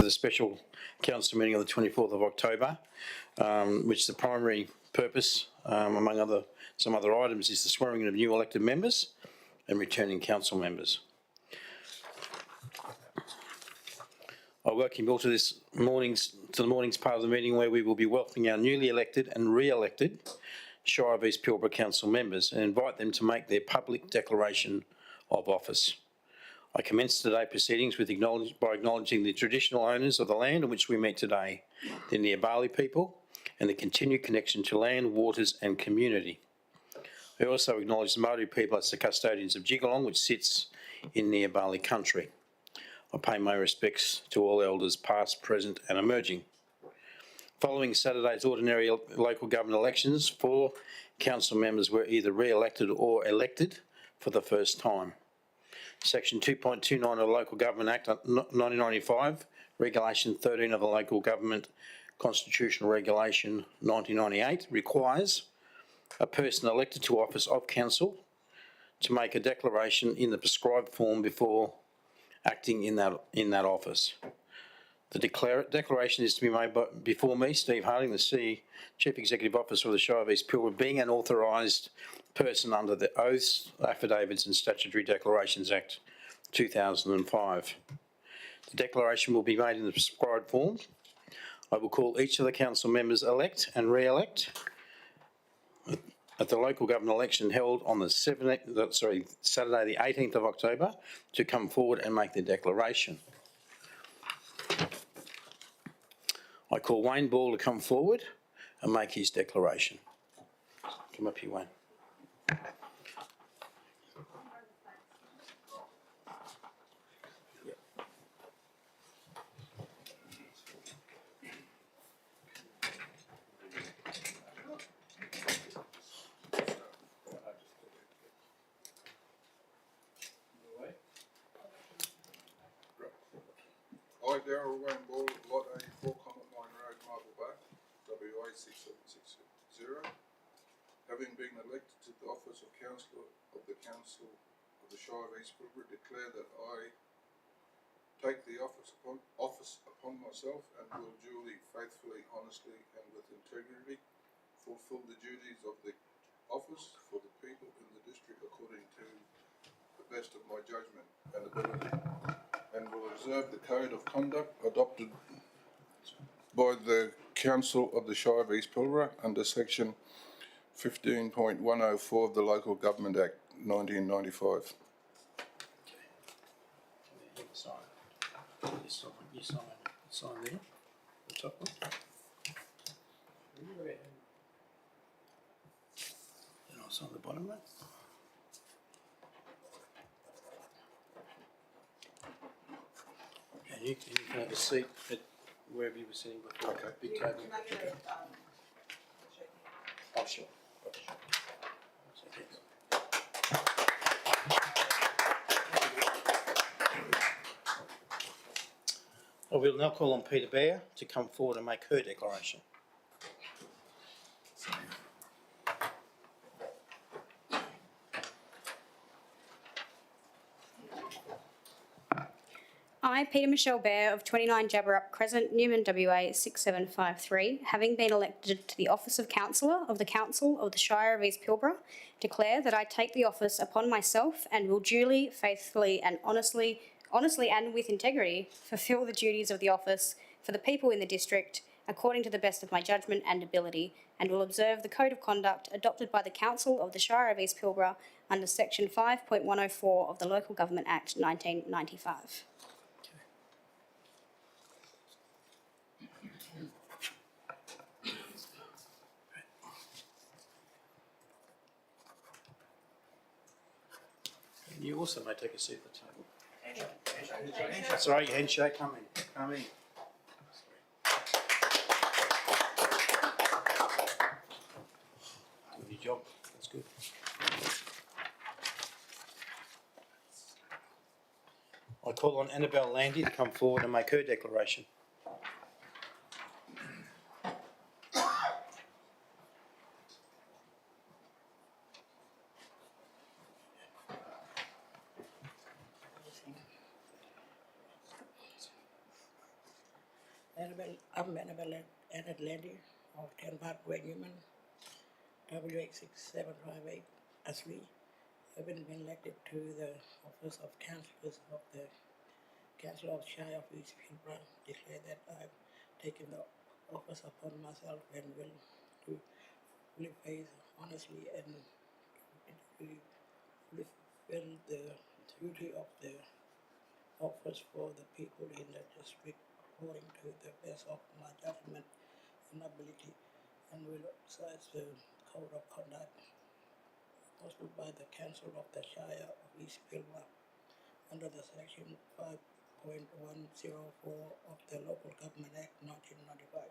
the special council meeting of the 24th of October, which the primary purpose, among some other items, is the swearing in of new elected members and returning council members. I welcome you all to the morning's part of the meeting where we will be welcoming our newly elected and re-elected Shire of East Pilbara council members and invite them to make their public declaration of office. I commence today's proceedings by acknowledging the traditional owners of the land on which we meet today, the Neabali people, and the continued connection to land, waters and community. I also acknowledge the Māori people as the custodians of Jigalong, which sits in Neabali country. I pay my respects to all elders past, present and emerging. Following Saturday's ordinary local government elections, 4 council members were either re-elected or elected for the first time. Section 2.29 of the Local Government Act 1995, Regulation 13 of the Local Government Constitutional Regulation 1998 requires a person elected to office of council to make a declaration in the prescribed form before acting in that office. The declaration is to be made before me, Steve Harding, the Chief Executive Officer of the Shire of East Pilbara, being an authorised person under the Oaths, Affidavits and Statutory Declarations Act 2005. The declaration will be made in the prescribed form. I will call each of the council members elect and re-elect at the local government election held on the Saturday the 18th of October to come forward and make their declaration. I call Wayne Ball to come forward and make his declaration. Come up here, Wayne. I, Darryl Wayne Ball, Lot 84, Common Mine Road, Marble Bay, WA 6760, having been elected to the office of Councillor of the Council of the Shire of East Pilbara, declare that I take the office upon myself and will duly, faithfully, honestly and with integrity fulfil the duties of the office for the people in the district according to the best of my judgment and ability, and will observe the code of conduct adopted by the Council of the Shire of East Pilbara under section 15.104 of the Local Government Act 1995. You sign there, the top one. And I'll sign the bottom one. And you can have a seat at wherever you were sitting before. Okay. Big table. Oh, sure. I will now call on Peter Bear to come forward and make her declaration. I, Peter Michelle Bear of 29 Jabberup Crescent, Newman, WA 6753, having been elected to the office of Councillor of the Council of the Shire of East Pilbara, declare that I take the office upon myself and will duly, faithfully and honestly and with integrity fulfil the duties of the office for the people in the district according to the best of my judgment and ability, and will observe the code of conduct adopted by the Council of the Shire of East Pilbara under section 5.104 of the Local Government Act 1995. And you also may take a seat at the table. That's right, handshake, come in. Good job, that's good. I call on Annabelle Landy to come forward and make her declaration. I'm Annabelle Atlandi of 10 Parkway Newman, W86758 Ashley. I've been elected to the office of councillors of the Council of Shire of East Pilbara. Declare that I've taken the office upon myself and will do fully faith honestly and to fulfill the duty of the office for the people in the district according to the best of my judgment and ability, and will exercise the code of conduct posted by the Council of the Shire of East Pilbara under the section 5.104 of the Local Government Act 1995.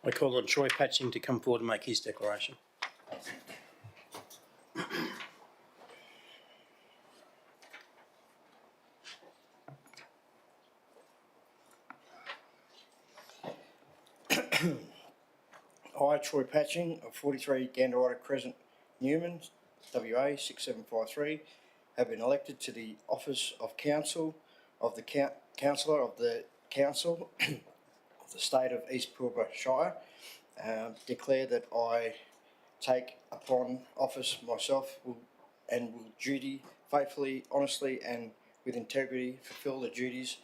I call on Troy Patching to come forward and make his declaration. I, Troy Patching of 43 Gandarata Crescent, Newman, WA 6753, have been elected to the office of councillor of the council of the state of East Pilbara Shire. Declare that I take upon office myself and will duty faithfully, honestly and with integrity fulfil the duties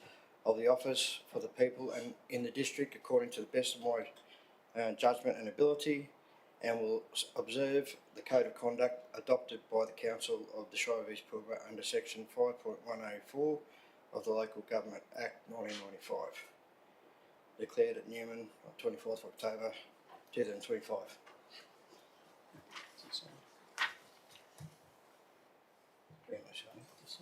of the office for the people and in the district according to the best of my judgment and ability, and will observe the code of conduct adopted by the Council of the Shire of East Pilbara under section 5.104 of the Local Government Act 1995. Declared at Newman on 24th October 2025. Very much so.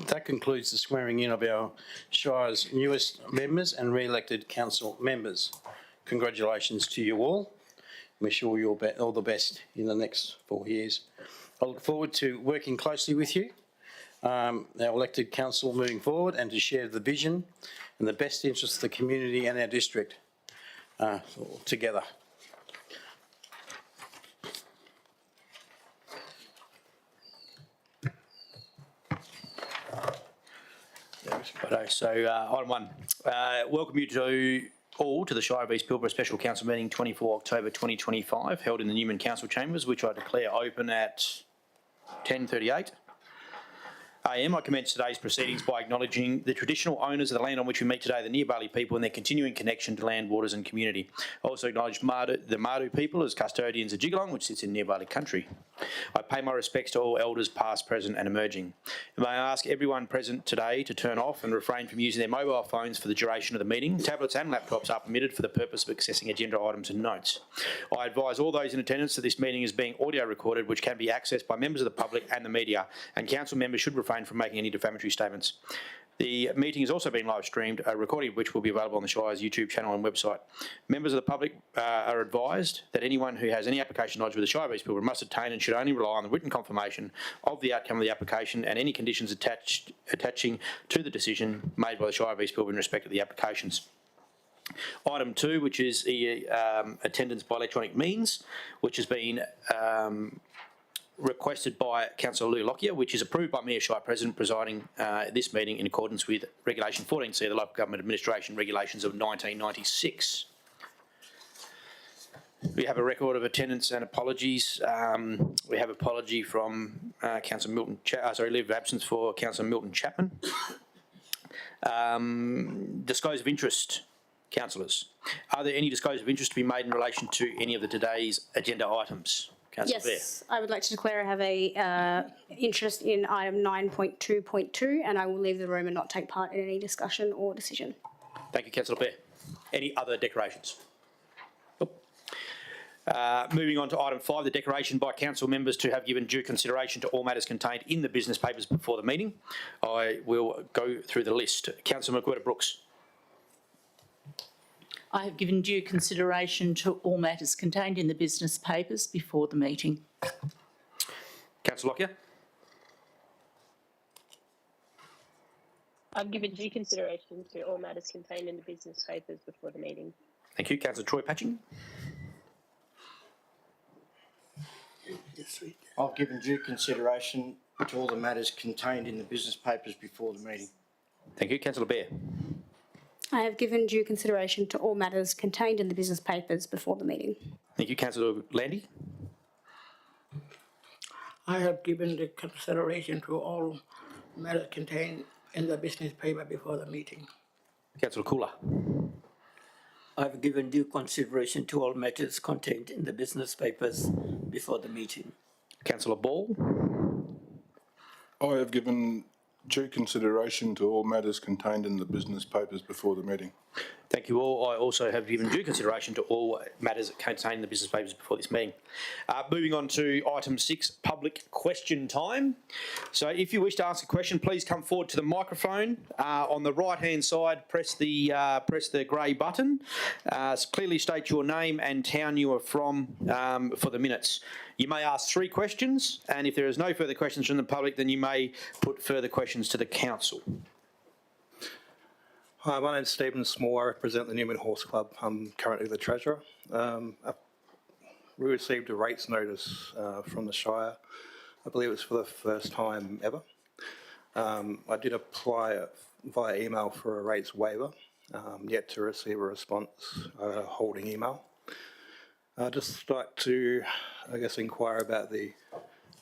That concludes the swearing in of our Shire's newest members and re-elected council members. Congratulations to you all. Wish you all the best in the next 4 years. I look forward to working closely with you, our elected council moving forward, and to share the vision and the best interests of the community and our district together. Righto, so item 1, welcome you all to the Shire of East Pilbara Special Council Meeting 24 October 2025, held in the Newman Council Chambers, which I declare open at 10:38 a.m. I commence today's proceedings by acknowledging the traditional owners of the land on which we meet today, the Nyiyaparli people, and their continuing connection to land, waters and community. I also acknowledge the Mardu people as custodians of Jigalong, which sits in Nyiyaparli country. I pay my respects to all elders past, present and emerging. And may I ask everyone present today to turn off and refrain from using their mobile phones for the duration of the meeting. Tablets and laptops are permitted for the purpose of accessing agenda items and notes. I advise all those in attendance that this meeting is being audio recorded, which can be accessed by members of the public and the media, and council members should refrain from making any defamatory statements. The meeting is also being live streamed, a recording of which will be available on the Shire's YouTube channel and website. Members of the public are advised that anyone who has any application lodged with the Shire of East Pilbara must obtain and should only rely on the written confirmation of the outcome of the application and any conditions attaching to the decision made by the Shire of East Pilbara in respect of the applications. Item 2, which is the attendance by electronic means, which has been requested by Councillor Lou Lockyer, which is approved by me as Shire President presiding this meeting in accordance with Regulation 14C of the Local Government Administration Regulations of 1996. We have a record of attendance and apologies. We have apology from Councillor Milton, leave of absence for Councillor Milton Chapman. Disclose of interest. Councillors, are there any disclosure of interest to be made in relation to any of today's agenda items? Councillor Bear. Yes, I would like to declare I have a interest in item 9.2.2, and I will leave the room and not take part in any discussion or decision. Thank you, Councillor Bear. Any other declarations? Nope. Moving on to item 5, the declaration by council members to have given due consideration to all matters contained in the business papers before the meeting. I will go through the list. Councillor McWhirter-Brooks. I have given due consideration to all matters contained in the business papers before the meeting. Councillor Lockyer. I've given due consideration to all matters contained in the business papers before the meeting. Thank you. Councillor Troy Patching. I've given due consideration to all the matters contained in the business papers before the meeting. Thank you. Councillor Bear. I have given due consideration to all matters contained in the business papers before the meeting. Thank you. Councillor Landy. I have given the consideration to all matters contained in the business paper before the meeting. Councillor Cooler. I've given due consideration to all matters contained in the business papers before the meeting. Councillor Ball. I have given due consideration to all matters contained in the business papers before the meeting. Thank you all. I also have given due consideration to all matters contained in the business papers before this meeting. Moving on to item 6, public question time. So if you wish to ask a question, please come forward to the microphone. On the right-hand side, press the grey button. Clearly state your name and town you are from for the minutes. You may ask 3 questions, and if there is no further questions from the public, then you may put further questions to the council. Hi, my name's Stephen Small. I represent the Newman Horse Club. I'm currently the treasurer. We received a rates notice from the Shire. I believe it's for the first time ever. I did apply via email for a rates waiver, yet to receive a response, holding email. I'd just like to, I guess, inquire about the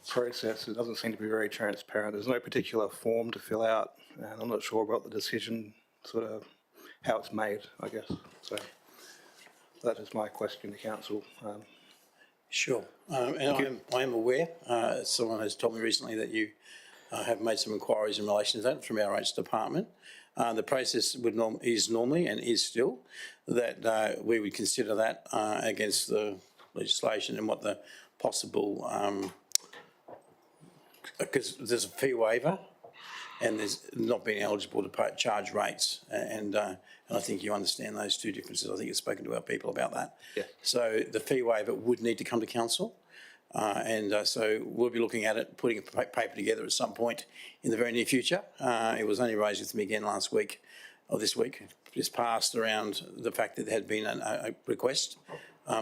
process. It doesn't seem to be very transparent. There's no particular form to fill out, and I'm not sure about the decision, sort of how it's made, I guess. So that is my question to council. Sure. And I am aware, someone has told me recently that you have made some inquiries in relation to that from our rates department. The process is normally and is still that we would consider that against the legislation and what the possible, because there's a fee waiver and there's not being eligible to charge rates, and I think you understand those two differences. I think you've spoken to our people about that. Yeah. So the fee waiver would need to come to council, so we'll be looking at it, putting a paper together at some point in the very near future. It was only raised with me again last week, or this week, just passed around the fact that there had been a request.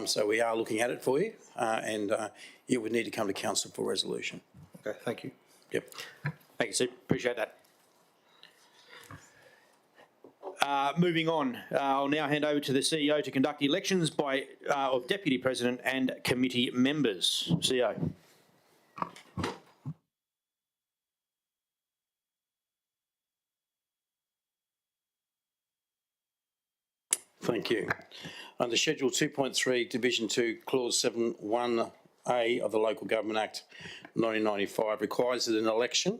So we are looking at it for you, and it would need to come to council for resolution. Okay, thank you. Yep. Thank you, Steve. Appreciate that. Moving on, I'll now hand over to the CEO to conduct the elections of Deputy President and committee members. CEO. Thank you. Under Schedule 2.3, Division 2, Clause 7(1)(a) of the Local Government Act 1995 requires that an election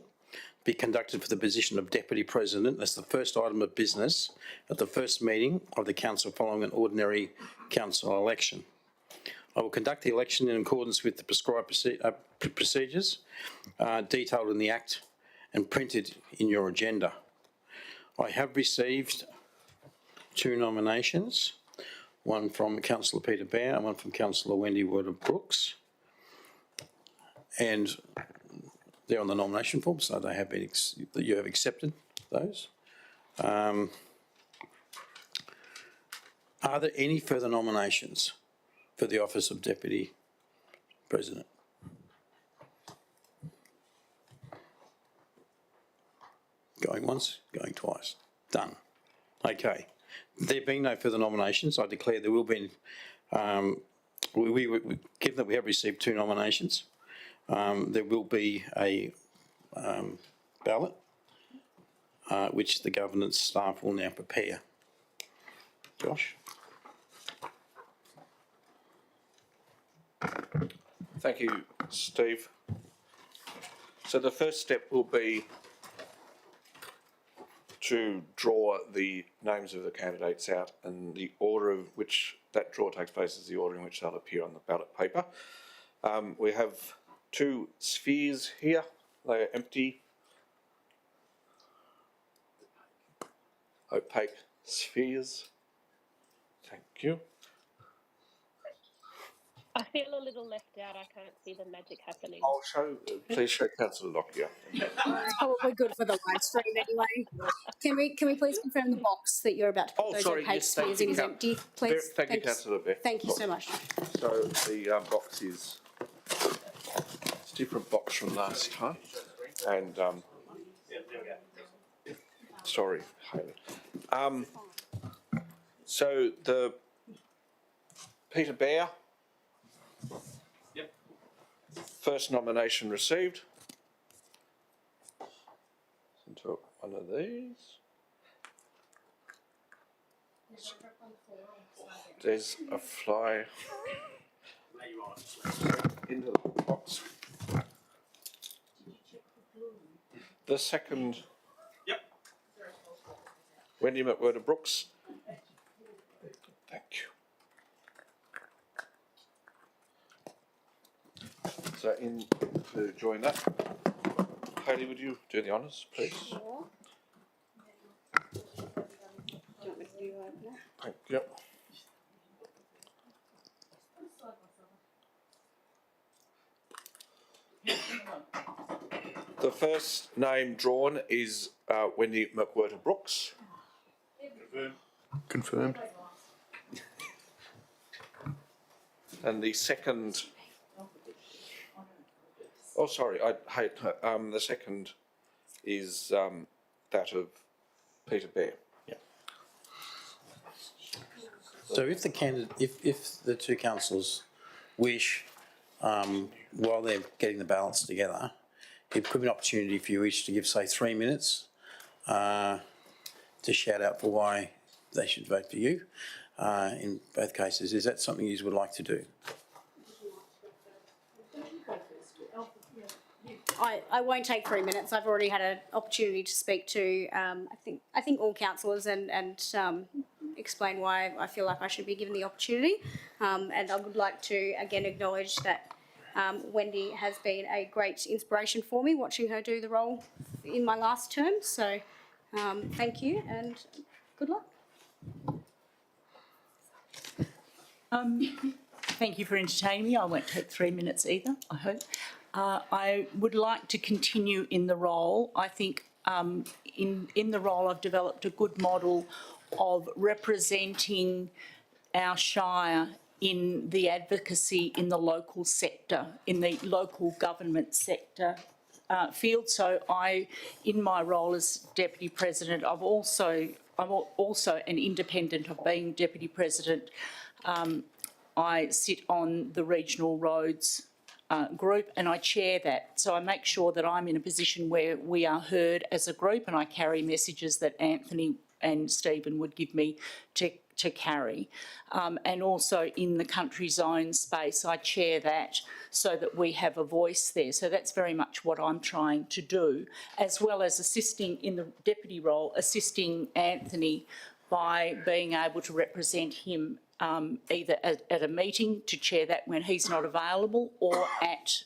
be conducted for the position of Deputy President as the first item of business at the first meeting of the Council following an ordinary council election. I will conduct the election in accordance with the prescribed procedures detailed in the Act and printed in your agenda. I have received 2 nominations, one from Councillor Peter Bear and one from Councillor Wendy Whirter-Brooks, and they're on the nomination form, so they have been you have accepted those. Are there any further nominations for the office of Deputy President? Going once, going twice. Done. Okay. There being no further nominations, I declare there will be, given that we have received 2 nominations, there will be a ballot which the governance staff will now prepare. Josh? Thank you, Steve. So the first step will be to draw the names of the candidates out, and the order of which that draw takes place is the order in which they'll appear on the ballot paper. We have 2 spheres here. They are empty, opaque spheres. Thank you. I feel a little left out. I can't see the magic happening. I'll show, please show Councillor Lockyer. It's probably good for the live stream anyway. Can we please confirm the box that you're about to put Oh, those sorry, opaque yes, thank spheres you, in is empty, please? Thank you, Councillor Beck. Thank you so much. So the box is it's a different box from last time, and sorry, Hayley. So the Peter Bear. Yep. First nomination received. Into one of these. There's a fly into the box. The second. Yep. Wendy McWhirter Brooks. Thank you. So in to join that, Hayley, would you do the honours, please? Sure. Do you want me to do that? Thank you. The first name drawn is Wendy McWhirter Brooks. Confirmed. And the second. Oh, sorry. The second is that of Peter Bear. So if the candidate, if the 2 councillors wish, while they're getting the balance together, it could be an opportunity for you each to give, say, 3 minutes to shout out for why they should vote for you in both cases. Is that something you would like to do? I won't take 3 minutes. I've already had an opportunity to speak to I think all councillors and explain why I feel like I should be given the opportunity. And I would like to again acknowledge that Wendy has been a great inspiration for me watching her do the role in my last term. So thank you and good luck. Thank you for entertaining me. I won't take 3 minutes either, I hope. I would like to continue in the role. I think in the role I've developed a good model of representing our Shire in the advocacy in the local sector, in the local government sector field. So in my role as Deputy President, I'm also an independent of being Deputy President. I sit on the regional roads group and I chair that. So I make sure that I'm in a position where we are heard as a group and I carry messages that Anthony and Stephen would give me to carry. And also in the country zone space, I chair that so that we have a voice there. So that's very much what I'm trying to do, as well as assisting in the deputy role, assisting Anthony by being able to represent him either at a meeting to chair that when he's not available or at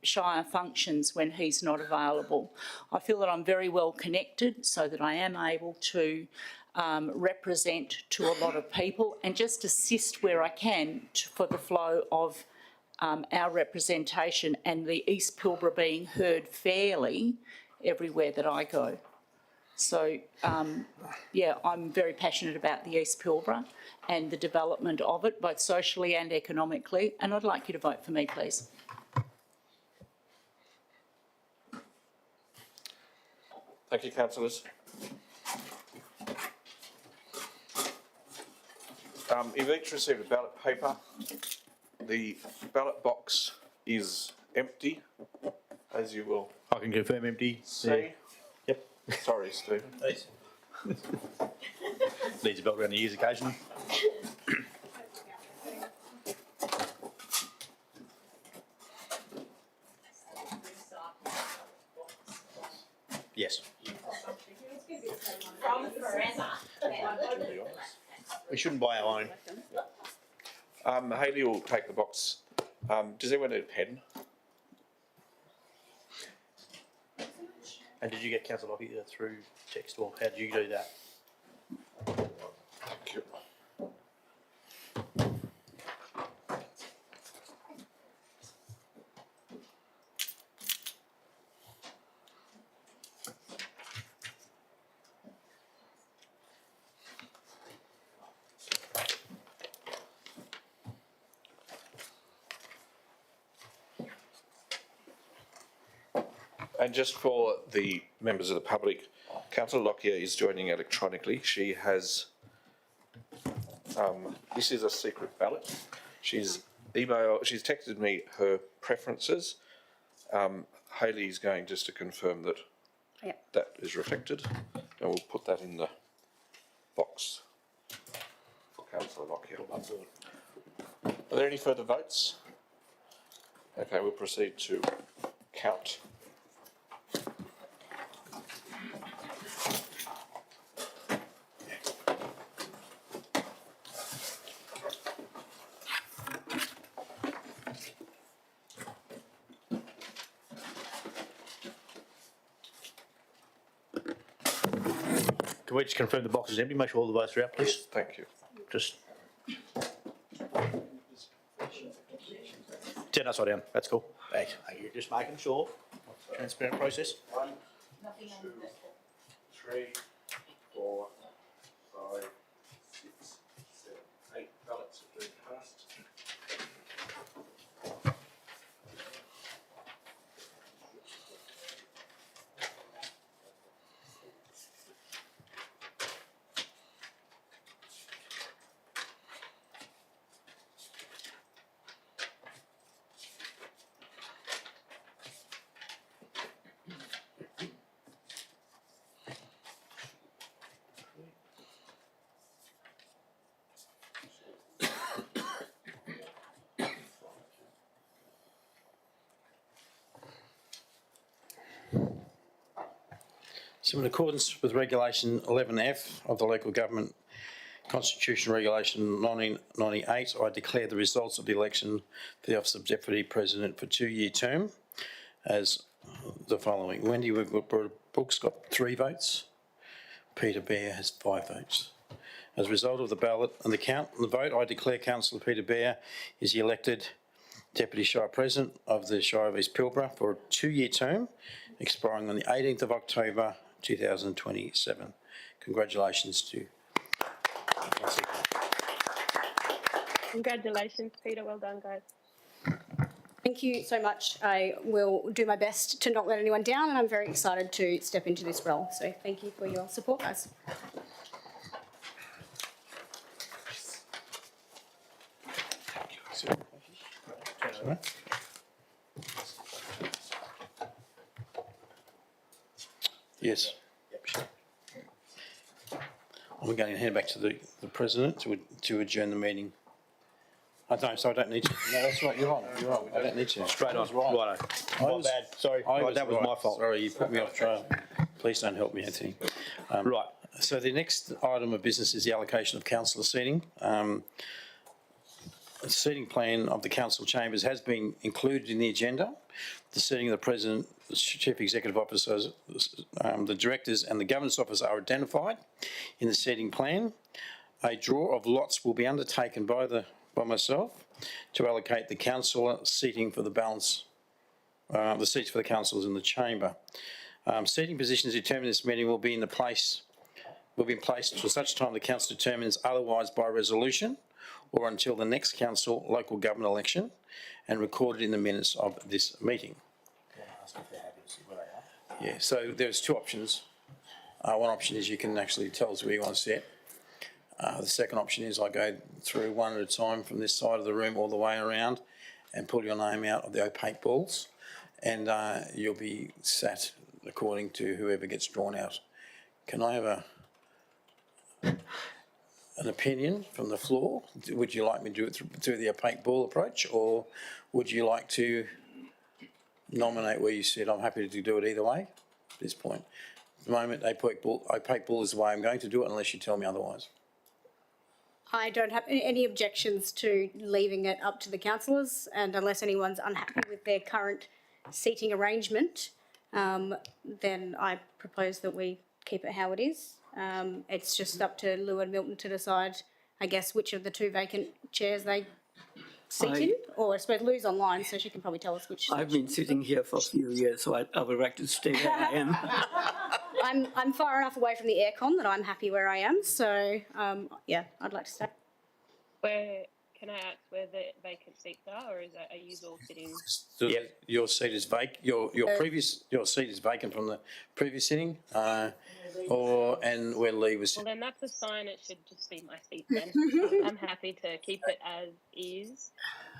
Shire functions when he's not available. I feel that I'm very well connected so that I am able to represent to a lot of people and just assist where I can for the flow of our representation and the East Pilbara being heard fairly everywhere that I go. So, yeah, I'm very passionate about the East Pilbara and the development of it, both socially and economically, and I'd like you to vote for me, please. Thank you, councillors. You've each received a ballot paper. The ballot box is empty, as you will I can confirm empty. see. Yep. Sorry, Stephen. needs a belt around the ears occasionally. Yes. We shouldn't buy our own. Hayley will take the box. Does anyone need a pen? And did you get Councillor Lockyer through text, or how did you do that? Thank you. And just for the members of the public, Councillor Lockyer is joining electronically. She has, this is a secret ballot. She's texted me her preferences. Hayley's going just to confirm that Yep. that is reflected, and we'll put that in the box for Councillor Lockyer. Are there any further votes? Okay, we'll proceed to count. Can we just confirm the box is empty? Make sure all the votes are out, please. Yes, thank you. Just turn upside down. That's cool. Thanks. You're just making sure. Transparent process. 1, 2, 3, 4, 5, 6, 7, 8 ballots have been cast. So in accordance with Regulation 11F of the Local Government Constitution Regulation 1998, I declare the results of the election for the office of Deputy President for 2-year term as the following. Wendy Brooks got 3 votes. Peter Bear has 5 votes. As a result of the ballot and the count and the vote, I declare Councillor Peter Bear is the elected Deputy Shire President of the Shire of East Pilbara for a 2-year term expiring on the 18th of October 2027. Congratulations to Congratulations, Peter. Well done, guys. Thank you so much. I will do my best to not let anyone down, and I'm very excited to step into this role. So thank you for your support, guys. Yes. I'm going to hand back to the President to adjourn the meeting. I don't need to. No, that's right, you're on. I don't need to. Straight on. Right. My bad. Sorry. That was my fault. Sorry, you put me off trail. Please don't help me, Anthony. Right. So the next item of business is the allocation of councillor seating. The seating plan of the council chambers has been included in the agenda. The seating of the President, the Chief Executive Officers, the Directors and the Governance Officer are identified in the seating plan. A draw of lots will be undertaken by myself to allocate the councillor seating for the balance, the seats for the councillors in the chamber. Seating positions determined in this meeting will be in place for such time the council determines otherwise by resolution or until the next council local government election and recorded in the minutes of this meeting. Yeah, so there's 2 options. One option is you can actually tell us where you want to sit. The second option is I go through one at a time from this side of the room all the way around and pull your name out of the opaque balls, and you'll be sat according to whoever gets drawn out. Can I have an opinion from the floor? Would you like me to do it through the opaque ball approach, or would you like to nominate where you said? I'm happy to do it either way at this point. At the moment, opaque ball is the way I'm going to do it unless you tell me otherwise. I don't have any objections to leaving it up to the councillors, and unless anyone's unhappy with their current seating arrangement, then I propose that we keep it how it is. It's just up to Lou and Milton to decide, I guess, which of the two vacant chairs they seat in, or I suppose Lou's online, so she can probably tell us which. I've been sitting here for a few years, so I would like to stay where I am. I'm far enough away from the aircon that I'm happy where I am, so yeah, I'd like to stay. Where can I ask where the vacant seats are, or are you all sitting? So your seat is vacant. Your seat is vacant from the previous sitting, and where Lee was. Well, then that's a sign it should just be my seat then. I'm happy to keep it as is.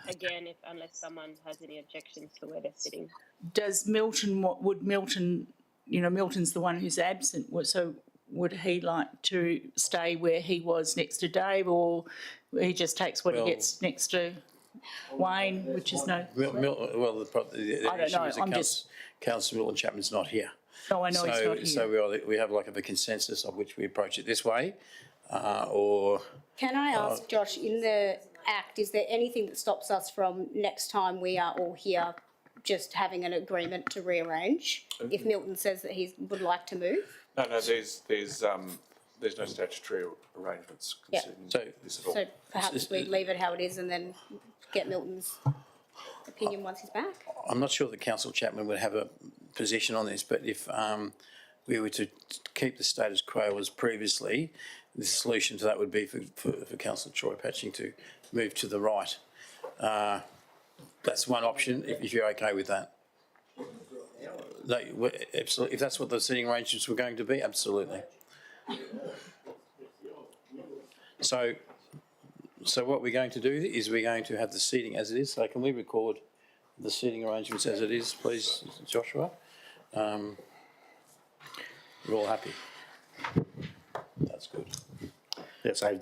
Again, unless someone has any objections to where they're sitting. Does Milton, would Milton, Milton's the one who's absent, so would he like to stay where he was next to Dave, or he just takes what he gets next to Wayne, which is no... The I don't know, I'm just... Councillor Milton Chapman's not here. No, I know he's not here. So we have like a consensus of which we approach it this way, or... Can I ask, Josh, in the Act, is there anything that stops us from next time we are all here just having an agreement to rearrange if Milton says that he would like to move? No, there's no statutory arrangements concerning this at all. So perhaps we leave it how it is and then get Milton's opinion once he's back? I'm not sure that Councillor Chapman would have a position on this, but if we were to keep the status quo as previously, the solution to that would be for Councillor Troy Patching to move to the right. That's one option, if you're okay with that. Absolutely. If that's what the seating arrangements were going to be, absolutely. So what we're going to do is we're going to have the seating as it is. So can we record the seating arrangements as it is, please, Joshua? We're all happy. That's good. Yeah, so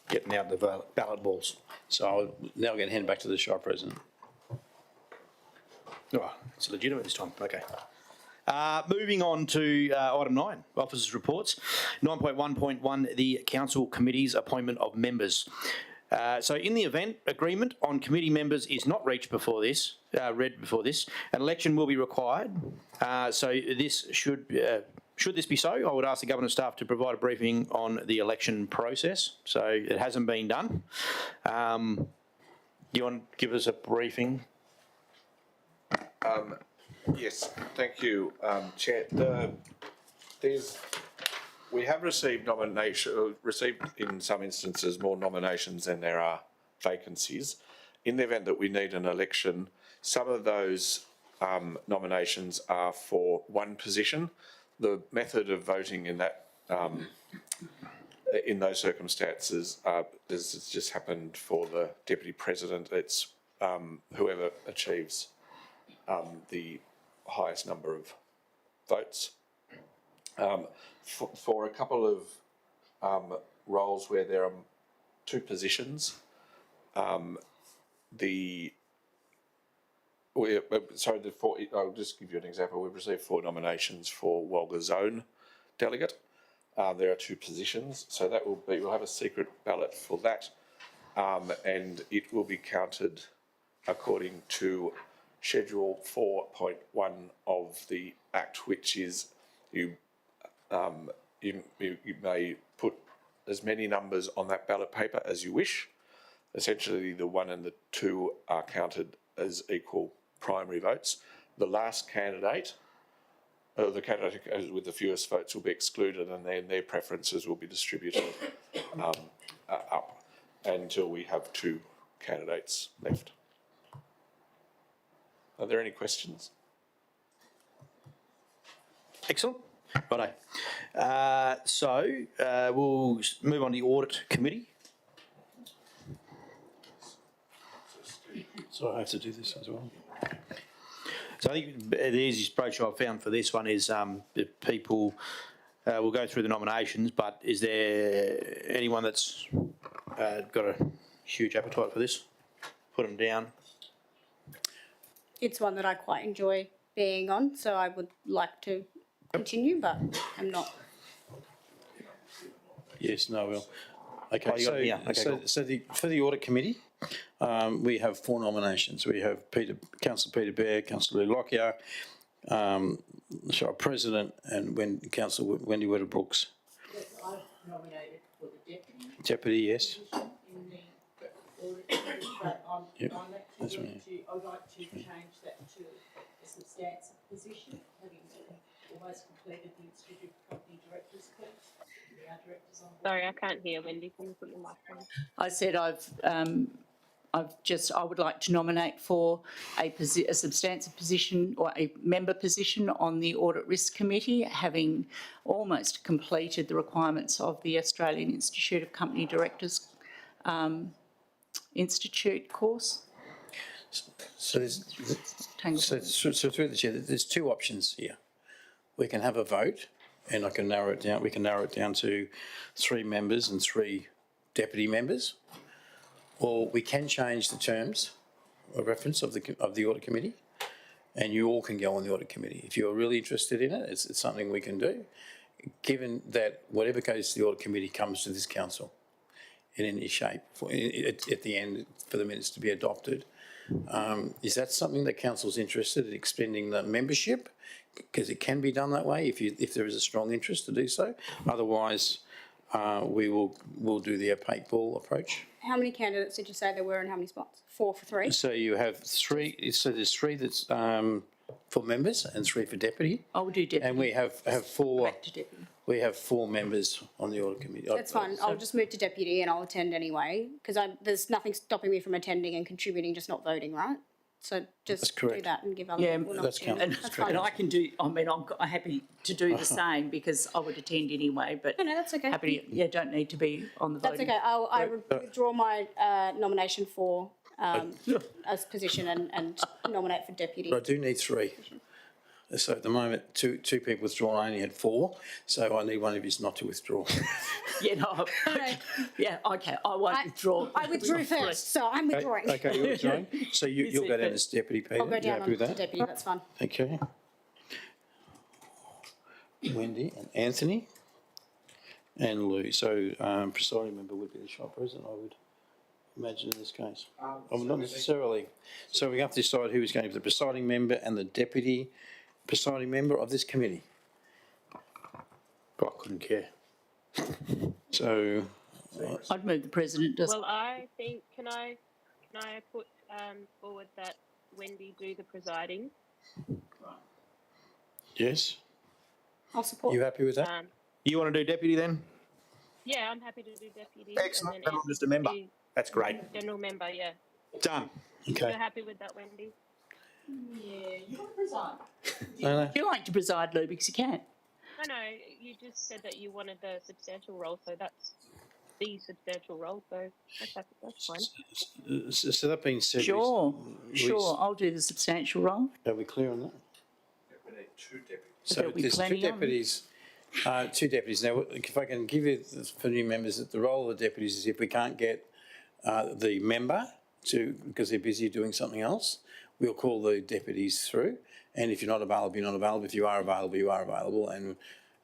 getting out the ballot balls. So I'll now get hand back to the Shire President. Oh, it's legitimate this time. Okay. Moving on to item 9, officers' reports. 9.1.1, the council committee's appointment of members. So in the event agreement on committee members is not reached before this, an election will be required. So this should this be so, I would ask the government staff to provide a briefing on the election process. So it hasn't been done. Do you want to give us a briefing? Yes, thank you, Chair. We have received in some instances more nominations than there are vacancies. In the event that we need an election, some of those nominations are for one position. The method of voting in that in those circumstances, this has just happened for the Deputy President. It's whoever achieves the highest number of votes. For a couple of roles where there are two positions, I'll just give you an example. We've received 4 nominations for Walga Zone delegate. There are 2 positions, so that we'll have a secret ballot for that, and it will be counted according to Schedule 4.1 of the Act, which is you may put as many numbers on that ballot paper as you wish. Essentially, the 1 and the 2 are counted as equal primary votes. The last candidate, the candidate with the fewest votes, will be excluded, and then their preferences will be distributed up until we have 2 candidates left. Are there any questions? Excellent. Righto. We'll move on to the Audit Committee. So I have to do this as well. So I think the easiest brochure I've found for this one is the people we'll go through the nominations, but is there anyone that's got a huge appetite for this? Put them down. It's one that I quite enjoy being on, so I would like to continue, but I'm not. Yes, no, I will. Okay, Oh, you got it, yeah. Okay, cool. for the audit committee, we have 4 nominations. We have Councillor Peter Bear, Councillor Lou Lockyer, Shire President, and Councillor Wendy Wetter Brooks. I've nominated for the deputy. Deputy, yes. In the audit committee, but Yep, I'd that's right. like to change that to a substantive position, having almost completed the Institute of Company Directors course. Sorry, I can't hear, Wendy. Can you put your mic on? I said I would like to nominate for a substantive position or a member position on the Audit Risk Committee, having almost completed the requirements of the Australian Institute of Company Directors Institute course. So through the chair, there's 2 options here. We can have a vote, and I can narrow it down. We can narrow it down to 3 members and 3 deputy members, or we can change the terms of reference of the audit committee, and you all can go on the audit committee if you're really interested in it. It's something we can do, given that whatever goes to the audit committee comes to this council in any shape at the end for the minutes to be adopted. Is that something that council's interested in, expending the membership? Because it can be done that way if there is a strong interest to do so. Otherwise, we'll do the opaque ball approach. How many candidates did you say there were and how many spots? 4 for 3? So you have 3. So there's 3 that's for members and 3 for deputy. I will do deputy. And we have 4. Back to deputy. We have 4 members on the audit committee. That's fine. I'll just move to deputy and I'll attend anyway, because there's nothing stopping me from attending and contributing, just not voting, right? So just do correct. that and give other Yeah, people an that's opportunity. correct. That's fine. And I can do, I mean, I'm happy to do the same because I would attend anyway, but No, that's okay. happy, don't need to be on the That's voting. okay. I withdraw my nomination for a position and nominate for deputy. But I do need 3. So at the moment, two people withdrawn. I only had 4, so I need one of you not to withdraw. Yeah, no, yeah, okay, I won't withdraw. I withdrew first, so I'm withdrawing. Okay, you're withdrawing. So you'll go down as deputy, Peter. I'll go You down happy on with that? deputy, that's fine. Okay. Wendy and Anthony and Lou. So presiding member would be the Shire President, I would imagine in this case. Not necessarily. So we have to decide who is going to be the presiding member and the deputy presiding member of this committee. I couldn't care. So I'd move the president does. Well, I think, can I put forward that Wendy do the presiding? yes, I'll support. you happy with that? You want to do deputy then? Yeah, I'm happy to do deputy. Excellent. And Then I'm just a member. do That's great. General member, yeah. Done. Okay. You're happy with that, Wendy? Yeah, you want to preside. No. You like to preside, Lou, because you can. No, you just said that you wanted the substantial role, so that's the substantial role, so that's fine. So that being said, Sure, I'll do the substantial role. are we clear on that? We need 2 deputies. So There'll be there's 2 plenty of them. deputies. 2 deputies. Now, if I can give you for new members that the role of the deputies is if we can't get the member to, because they're busy doing something else, we'll call the deputies through. And if you're not available, you're not available. If you are available, you are available, and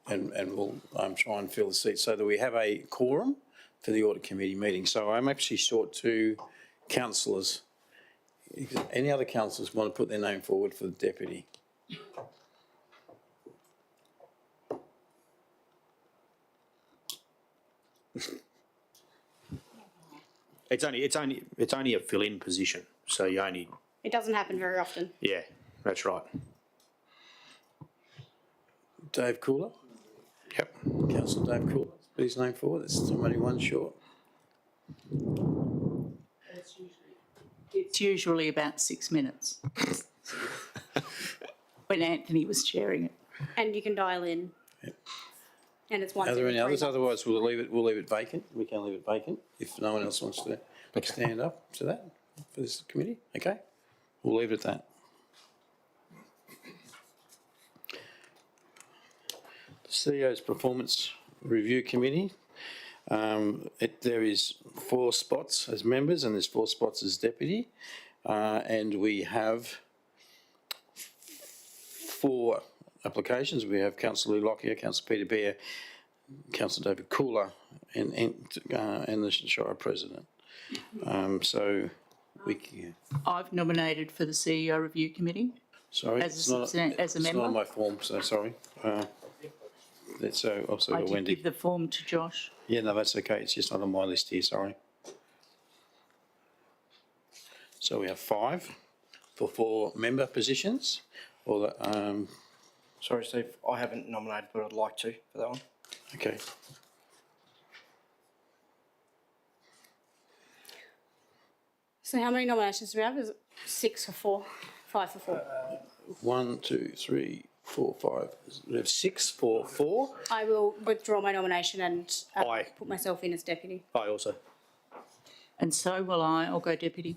we'll try and fill the seat so that we have a quorum for the audit committee meeting. So I'm actually short 2 councillors. Any other councillors want to put their name forward for the deputy? It's only a fill-in position, so you only, It doesn't happen very often. yeah, that's right. Dave Cooler? Yep. Councillor Dave Cooler, put his name forward. There's somebody 1 short. It's usually about 6 minutes. when Anthony was chairing it. And you can dial in. And it's once Are there every any 3 others? months. Otherwise, we'll leave it vacant. We can leave it vacant if no one else wants to stand up to that for this committee. Okay, we'll leave it at that. CEO's Performance Review Committee. There is 4 spots as members and there's 4 spots as deputy. And we have 4 applications. We have Councillor Lou Lockyer, Councillor Peter Bear, Councillor David Cooler and the Shire President. So we... I've nominated for the CEO Review Committee. Sorry, As a member? It's not on my form, so sorry. That's also I did Wendy. give the form to Josh. Yeah, no, that's okay. It's just not on my list here, sorry. So we have 5 for 4 member positions. Or the, Sorry, Steve, I haven't nominated, but I'd like to for that one. okay. So how many nominations do we have? Is it 6 for 4? 5 for 4? 1, 2, 3, 4, 5. We have 6 for 4. I will withdraw my nomination and Aye. put myself in as deputy. I also. And so will I. I'll go deputy.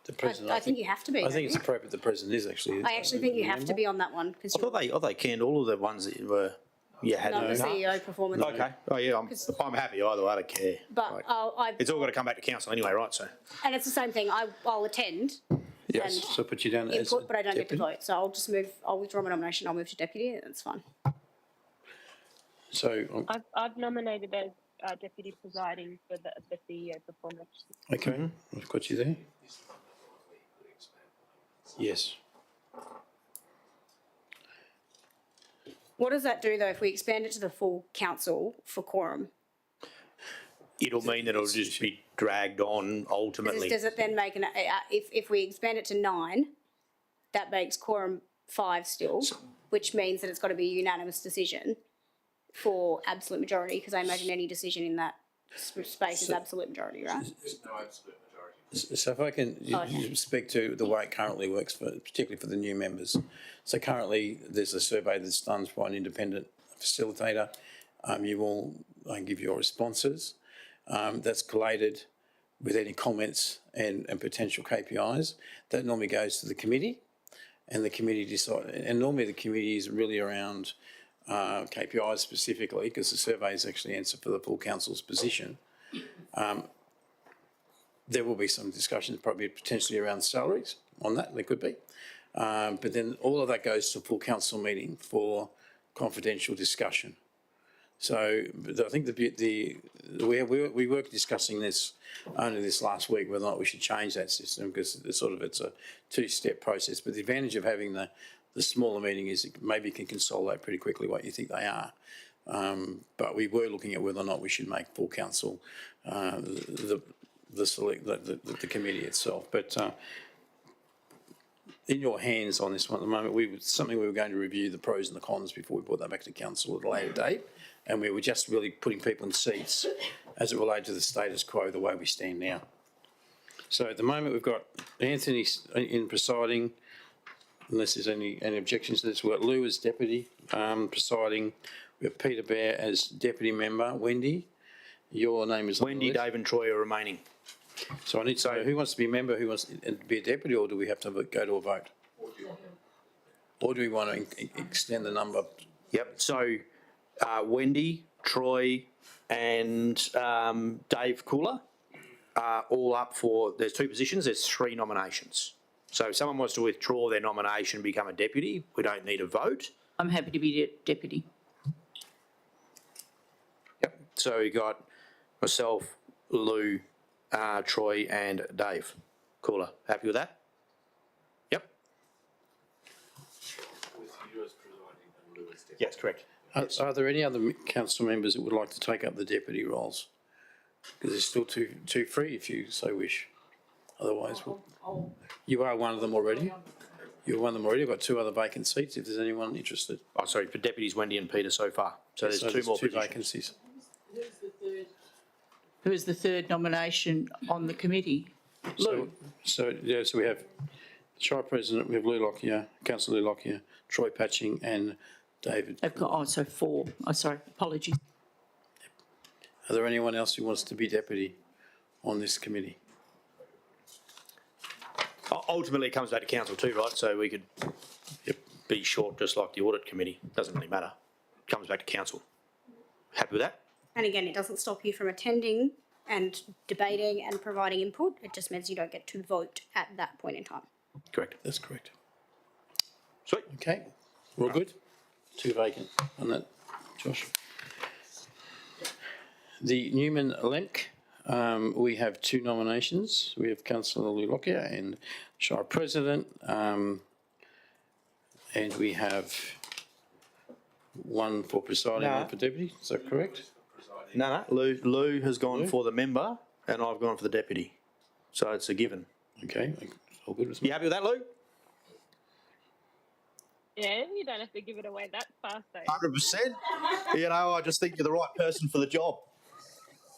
The president. I think you have to be. I think it's appropriate the president is actually. I actually think you have to be on that one because I thought they canned all of the ones that were, you had. not the CEO performance. Okay. Oh, yeah, I'm happy either way. I don't care. But Like, it's all got to come back to council anyway, right? So. and it's the same thing. I'll attend Yes, and so put you down as input, but I don't get to deputy. vote. So I'll just move. I'll withdraw my nomination. I'll move to deputy. That's fine. So, I've nominated as deputy presiding for the CEO performance. okay, I've got you there. Yes. What does that do though if we expand it to the full council for quorum? It'll mean that it'll just be dragged on ultimately. Does it then make an if we expand it to 9, that makes quorum 5 still, which means that it's got to be a unanimous decision for absolute majority because I imagine any decision in that space is absolute majority, right? There's no absolute majority. So if I can speak to the way it currently works, particularly for the new members. So currently, there's a survey that's done by an independent facilitator. You will give your responses. That's collated with any comments and potential KPIs. That normally goes to the committee, and the committee decide. And normally the committee is really around KPIs specifically, because the surveys actually answer for the full council's position. There will be some discussions probably potentially around salaries on that, there could be. But then all of that goes to full council meeting for confidential discussion. So I think we were discussing this only this last week, whether or not we should change that system because it's a 2-step process. But the advantage of having the smaller meeting is it maybe can consolidate pretty quickly what you think they are. But we were looking at whether or not we should make full council the committee itself. But in your hands on this one at the moment, we were going to review the pros and the cons before we brought that back to council at a later date. And we were just really putting people in seats as it related to the status quo, the way we stand now. So at the moment, we've got Anthony in presiding, unless there's any objections to this. We've got Lou as deputy presiding. We have Peter Bear as deputy member. Wendy, your name is Wendy, Dave and Troy are remaining. So I need to know who wants to be a member, who wants to be a deputy, or do we have to go to a vote? Or do we want to extend the number? Yep. So Wendy, Troy and Dave Cooler are all up for, there's 2 positions, there's 3 nominations. So if someone wants to withdraw their nomination and become a deputy, we don't need a vote. I'm happy to be deputy. Yep. So you got myself, Lou, Troy and Dave Cooler. Happy with that? Yep. With you as presiding and Lou as deputy. Yes, correct. Are there any other council members that would like to take up the deputy roles? Because there's still two free if you so wish. Otherwise, you are one of them already. You're one of them already. I've got 2 other vacant seats if there's anyone interested. Oh, sorry, for deputies, Wendy and Peter so far. So there's 2 more 2 positions. vacancies. Who is the third nomination on the committee? Lou. So we have Shire President, we have Lou Lockyer, Councillor Lou Lockyer, Troy Patching and David. They've got, so 4. Oh, sorry, apologies. Are there anyone else who wants to be deputy on this committee? Ultimately, it comes back to council too, right? So we could. Yep. be short, just like the audit committee. Doesn't really matter. Comes back to council. Happy with that? And again, it doesn't stop you from attending and debating and providing input. It just means you don't get to vote at that point in time. Correct. That's correct. Sweet. Okay, we're all good? 2 vacant on that, Josh. The Newman Lemk, we have 2 nominations. We have Councillor Lou Lockyer and Shire President. And we have 1 for presiding, 1 for deputy. Is that correct? No. Lou has gone for the member and I've gone for the deputy. So it's a given. Okay, all good with me. You happy with that, Lou? Yeah, you don't have to give it away that fast, though. 100%. You know, I just think you're the right person for the job.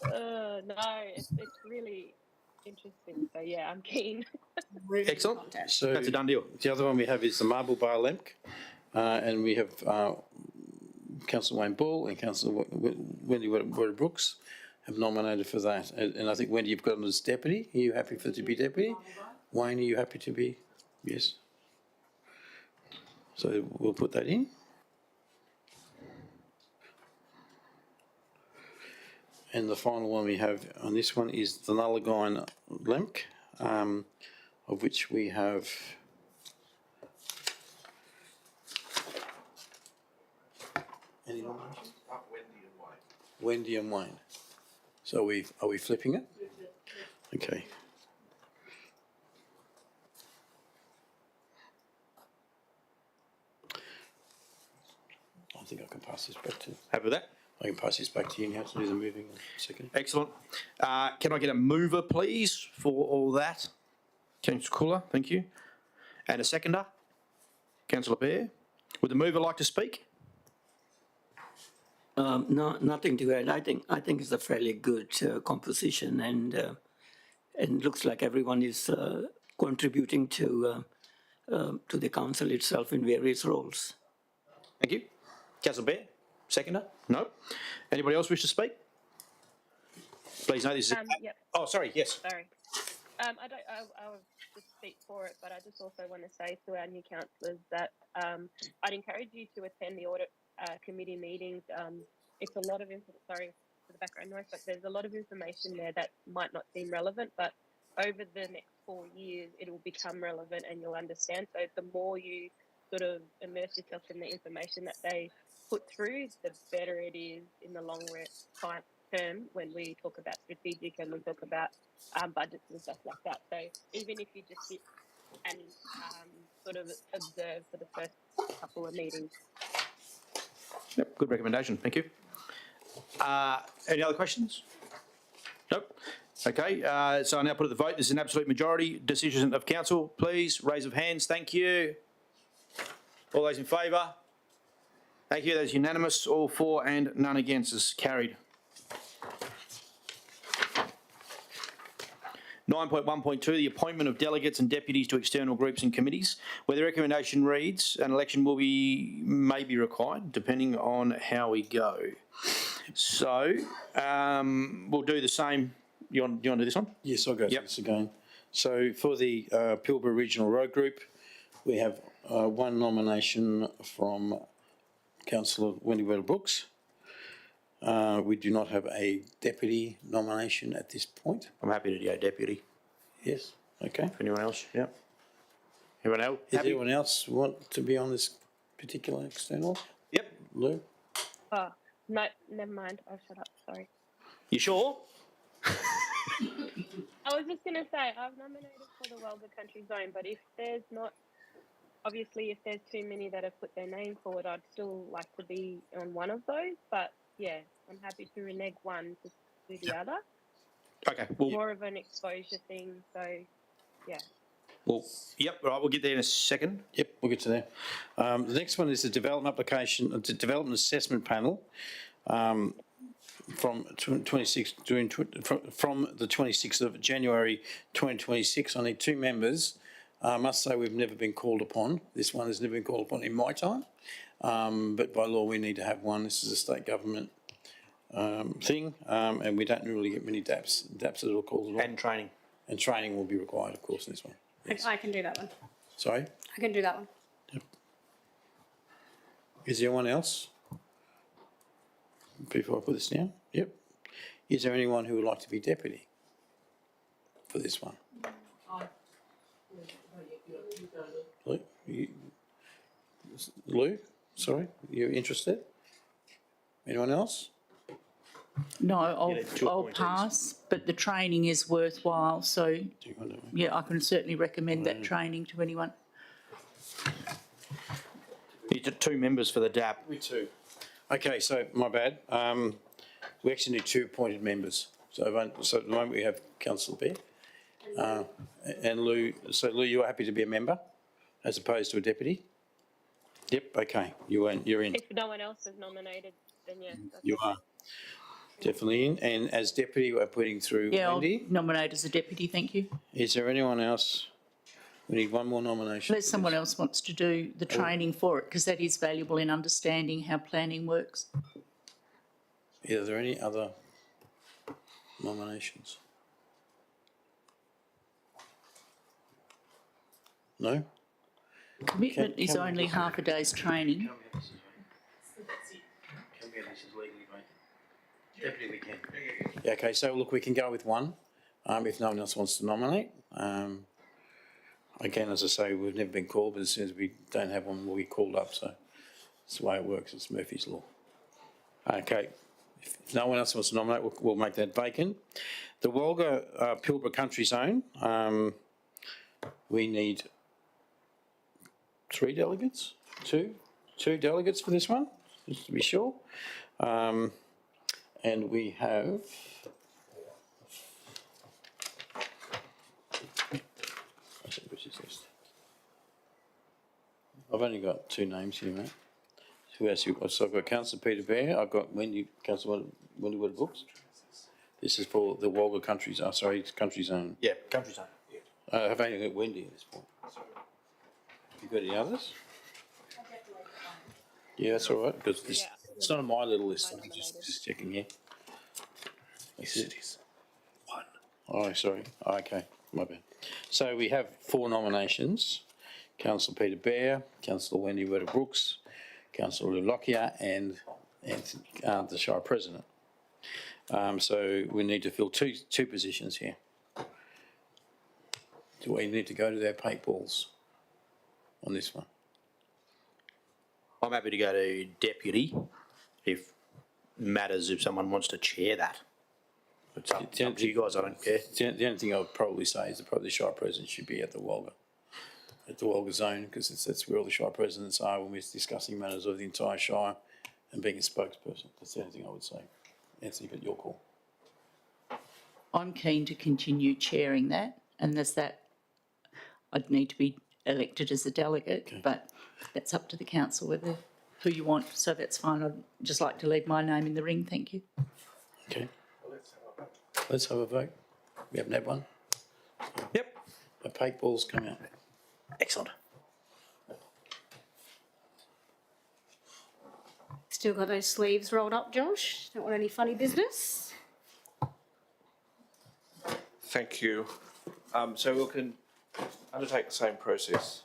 No, it's really interesting. So yeah, I'm keen. Excellent. So That's a done deal. the other one we have is the Marble Bar Lemk. And we have Councillor Wayne Ball and Councillor Wendy Brooks have nominated for that. And I think, Wendy, you've got him as deputy. Are you happy for to be deputy? Wayne, are you happy to be? Yes. So we'll put that in. And the final one we have on this one is the Nullagine Lemk, of which we have any nominations? Wendy and Wayne. So are we flipping it? Okay. I think I can pass this back to. Happy with that? I can pass this back to you now to do the moving in a second. Excellent. Can I get a mover, please, for all that? Councillor Cooler, thank you. And a seconder? Councillor Bear. Would the mover like to speak? No, nothing to add. I think it's a fairly good composition, and looks like everyone is contributing to the council itself in various roles. Thank you. Councillor Bear, seconder? No. Anybody else wish to speak? Please note this is. Yep. Oh, sorry. Yes. Sorry. I'll just speak for it, but I just also want to say to our new councillors that I'd encourage you to attend the audit committee meetings. It's a lot of sorry for the background noise, but there's a lot of information there that might not seem relevant, but over the next 4 years, it will become relevant and you'll understand. So the more you sort of immerse yourself in the information that they put through, the better it is in the long term when we talk about strategic and we talk about budgets and stuff like that. So even if you just sit and sort of observe for the first couple of meetings. Yep, good recommendation. Thank you. Any other questions? Nope. Okay, so I now put it to the vote. This is an absolute majority decision of council. Please, raise of hands. Thank you. All those in favour? Thank you. That is unanimous. All for and none against is carried. 9.1.2, the appointment of delegates and deputies to external groups and committees, where the recommendation reads an election may be required, depending on how we go. So we'll do the same. You want to do this one? Yes, I'll go through this again. So for the Pilbara Regional Road Group, we have 1 nomination from Councillor Wendy Brooks. We do not have a deputy nomination at this point. I'm happy to go deputy. Yes, okay. Anyone else? Yep. Anyone else? Does anyone else want to be on this particular external? Yep. Lou? Oh, no, never mind. I'll shut up. Sorry. You sure? I was just going to say, I've nominated for the Wellga Country Zone, but if there's not, obviously if there's too many that have put their name forward, I'd still like to be on one of those, but yeah, I'm happy to renege one to do the other. Okay. Well, more of an exposure thing, so yeah. Well, yep, right, we'll get there in a second. Yep, we'll get to there. The next one is the development application, the development assessment panel from the 26th of January 2026. I need 2 members. I must say we've never been called upon. This one has never been called upon in my time, but by law we need to have one. This is a state government thing, and we don't really get many DAPs that are called upon. And training. And training will be required, of course, in this one. Yes. I can do that one. Sorry? I can do that one. Yep. Is there anyone else? Before I put this down? Yep. Is there anyone who would like to be deputy for this one? Lou, Lou, sorry, you interested? Anyone else? No, Yeah, two I'll appointees. pass, but the training is worthwhile, so Do you want to? yeah, I can certainly recommend that training to anyone. You did 2 members for the DAP. Me too. Okay, so my bad. We actually need 2 appointed members. So at the moment we have Councillor Bear and Lou. So Lou, you're happy to be a member as opposed to a deputy? Yep. Okay. You're in. If no one else is nominated, then yeah. That's You are definitely in. And as deputy, we're putting through Yeah, Wendy. I'll nominate as a deputy, thank you. Is there anyone else? We need one more nomination. Unless someone else wants to do the training for it, because that is valuable in understanding how planning works. Are there any other nominations? No? Commitment is can we only just- half a day's training. Deputy we can. Yeah, okay, so look, we can go with one, if no one else wants to nominate. Again, as I say, we've never been called, but as soon as we don't have one, we'll be called up, so it's the way it works, it's Murphy's Law. Okay, if no one else wants to nominate, we'll make that vacant. The Wolga Pilbara Country Zone, we need 3 delegates, two delegates for this one, just to be sure. And we have I've only got 2 names here, mate. Who else you got? So I've got Councillor Peter Bear, I've got Councillor Wendy Wood Brooks. This is for the Wolga Country Zone. Yeah, country zone. I've only got Wendy at this point. You got any others? Yeah, that's all right, because it's not on my little list, I'm just checking here. Yes, it is. 1. Oh, sorry, okay, my bad. So we have 4 nominations. Councillor Peter Bear, Councillor Wendy Werder Brooks, Councillor Lou Lockyer and the Shire President. So we need to fill two positions here. Do we need to go to their paintballs on this one? I'm happy to go to deputy if matters, if someone wants to chair that. It's up to you guys, I don't care. The only thing I would probably say is that probably the Shire President should be at the Wolga zone, because that's where all the Shire Presidents are when we're discussing matters of the entire Shire and being a spokesperson. That's the only thing I would say. Anthony, but your call. I'm keen to continue chairing that, and there's that. I'd need to be elected as a delegate, but that's up to the council who you want, so that's fine. I'd just like to leave my name in the ring, thank you. Okay. Let's have a vote. We haven't had one. Yep. The paintballs come out. Excellent. Still got those sleeves rolled up, Josh? Don't want any funny business? Thank you. So we can undertake the same process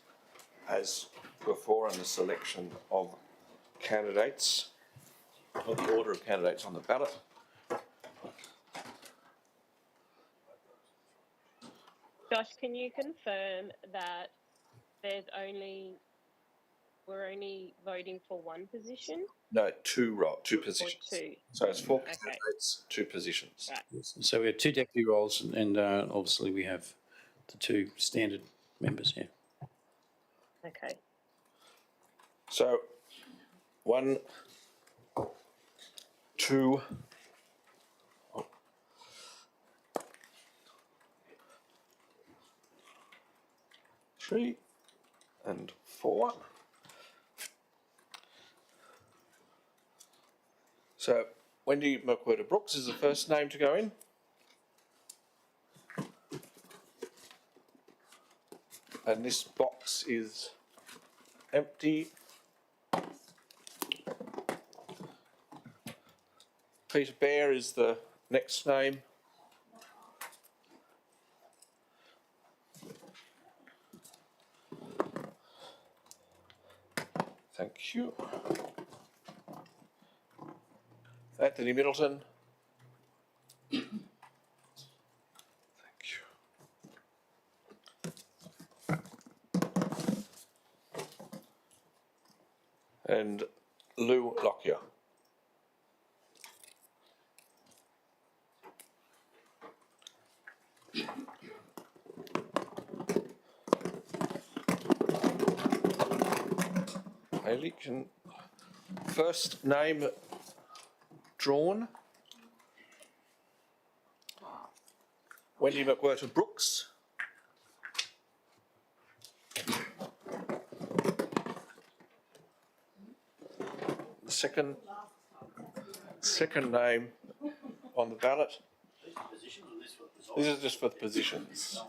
as before in the selection of candidates, or the order of candidates on the ballot. Josh, can you confirm that we're only voting for one position? No, two positions. Or 2? So it's 4 Okay. candidates, 2 positions. Right. So we have 2 deputy roles and obviously we have the 2 standard members here. Okay. So 1, 2, 3 and 4. So Wendy McWhirter Brooks is the first name to go in. And this box is empty. Peter Bear is the next name. Thank you. Anthony Middleton. Thank you. And Lou Lockyer. Haley, can first name drawn. Wendy McWhirter Brooks. The second name on the ballot. This is just for the positions.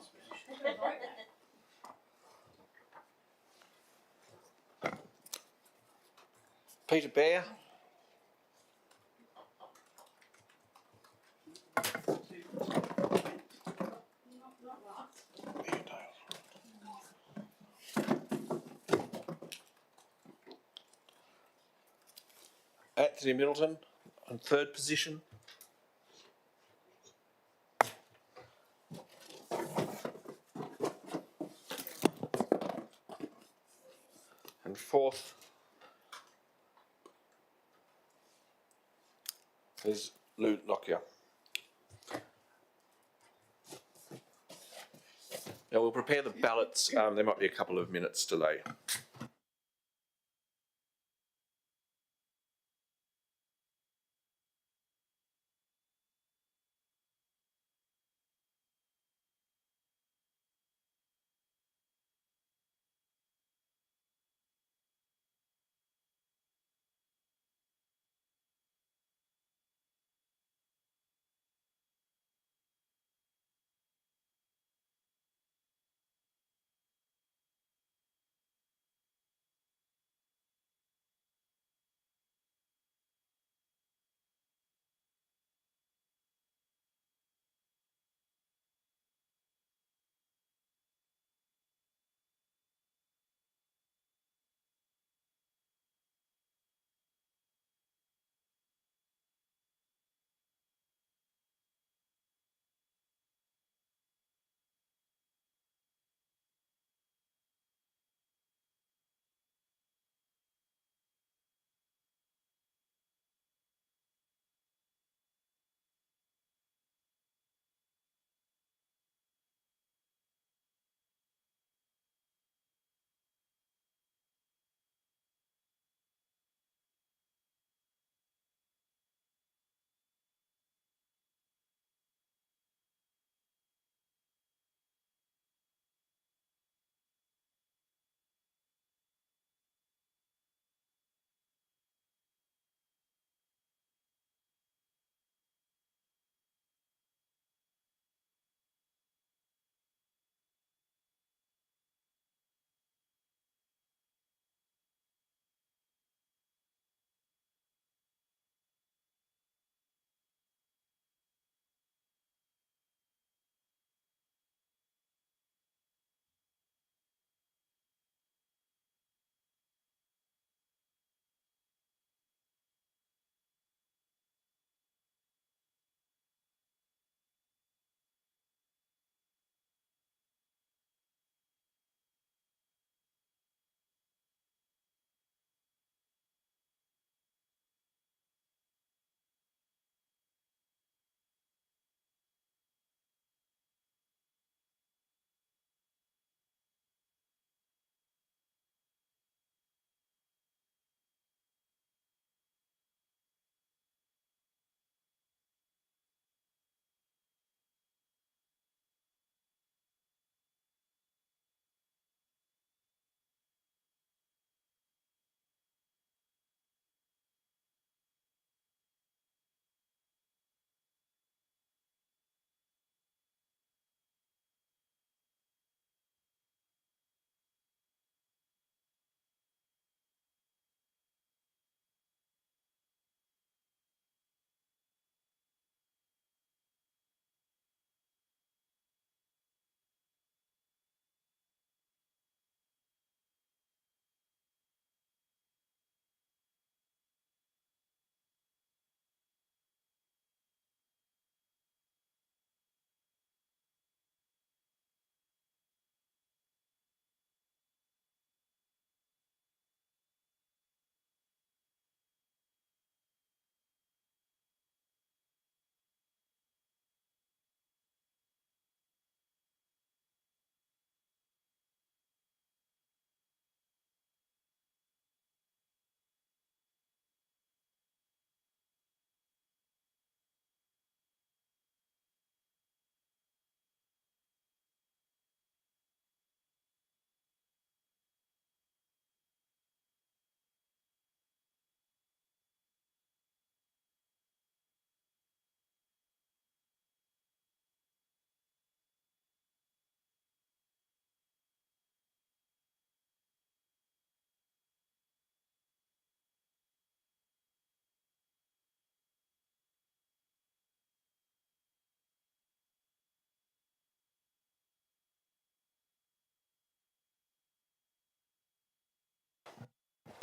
Peter Bear. Anthony Middleton on third position. And fourth is Lou Lockyer. Now we'll prepare the ballots. There might be a couple of minutes delay.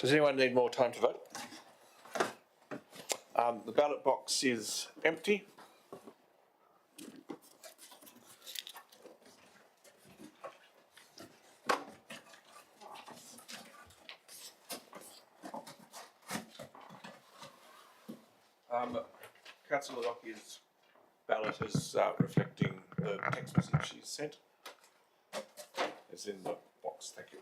Does anyone need more time to vote? The ballot box is empty. Councillor Lockyer's ballot is reflecting the text message she sent. It's in the box, thank you.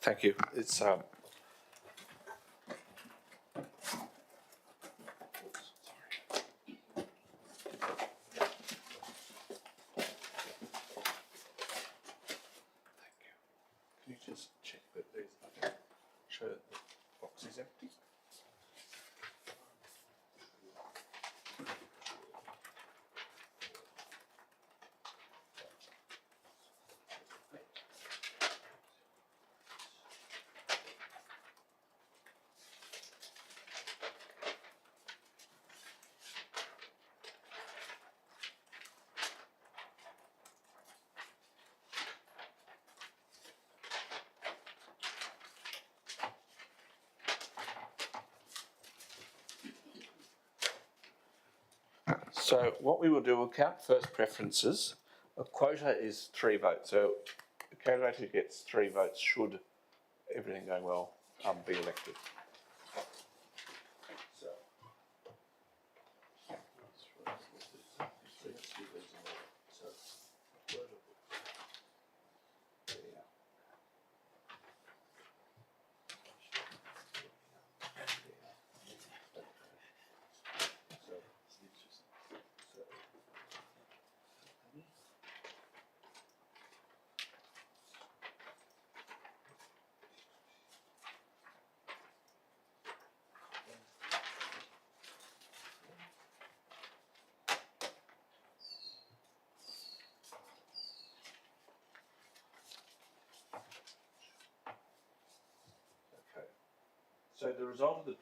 Thank you. It's Can you just check that there's nothing? Show that the box is empty. So what we will do, we'll count first preferences. A quota is 3 votes. So the candidate who gets 3 votes should, everything going well, be elected. So. So the result of the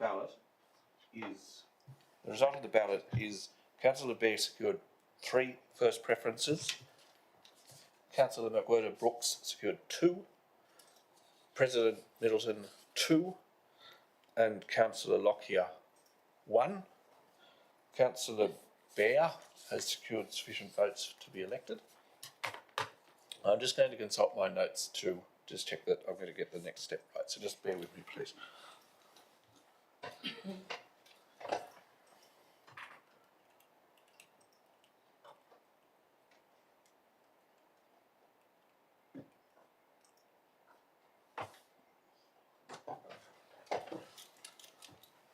ballot is Councillor Bear secured 3 first preferences, Councillor McWhirter Brooks secured 2, President Middleton 2, and Councillor Lockyer 1. Councillor Bear has secured sufficient votes to be elected. I'm just going to consult my notes to just check that I'm going to get the next step right, so just bear with me, please.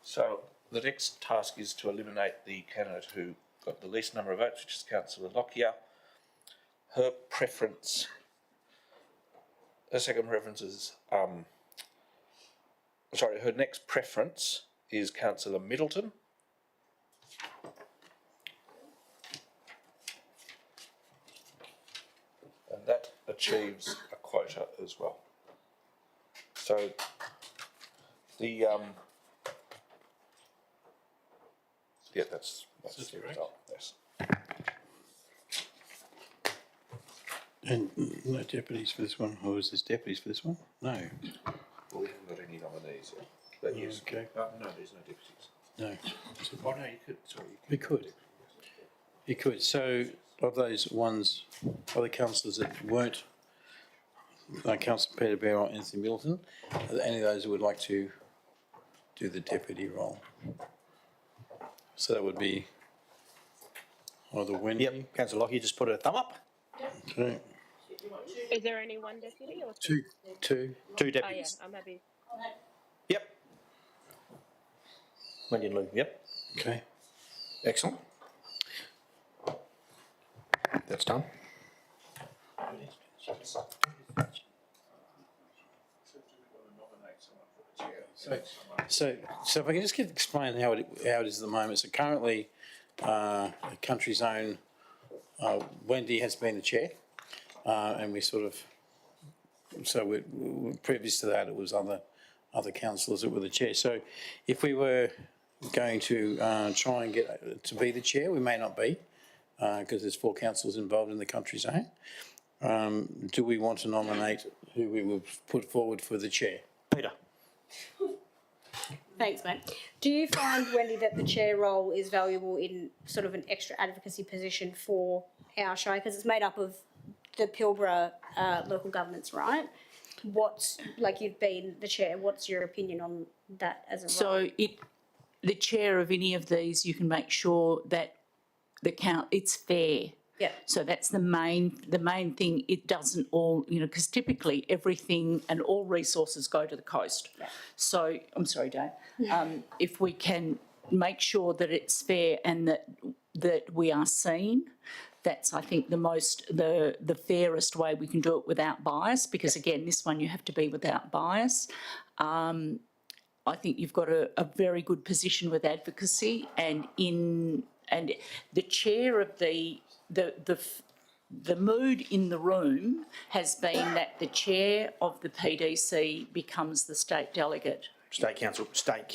So the next task is to eliminate the candidate who got the least number of votes, which is Councillor Lockyer. Her second preference is her next preference is Councillor Middleton. And that achieves a quota as well. So the that's the result. Yes. And no deputies for this one, or is this deputies for this one? No. Well, we haven't got any nominees yet. But yes. Okay. No, there's no deputies. No. Oh no, you could. Sorry. We could. You could. So of those ones, other councillors that weren't, Councillor Peterborough or Anthony Middleton, are there any of those who would like to do the deputy role? So that would be either Wendy. Yep, councillor Lockie just put a thumb up. Okay. Is there only one deputy or Two. Two Oh yeah, deputies. I'm happy. Yep. Wendy and Lou, yep. Okay. Excellent. That's done. So if I can just explain how it is at the moment. So currently, the country's own Wendy has been the chair, and we sort of. So previous to that, it was other councillors that were the chair. So if we were going to try and get to be the chair, we may not be, because there's 4 councillors involved in the country's own. Do we want to nominate who we would put forward for the chair? Peter. Thanks, mate. Do you find, Wendy, that the chair role is valuable in sort of an extra advocacy position for our Shire? Because it's made up of the Pilbara local governments, right? You've been the chair, what's your opinion on that as a role? So the chair of any of these, you can make sure that it's fair. Yeah. So that's the main thing. It doesn't all, because typically everything and all resources go to the coast. Yeah. So, I'm sorry, Dave. If we can make sure that it's fair and that we are seen, that's, I think, the fairest way we can do it without bias, because again, this one you have to be without bias. I think you've got a very good position with advocacy, and the chair of the mood in the room has been that the chair of the PDC becomes the state delegate. State council. State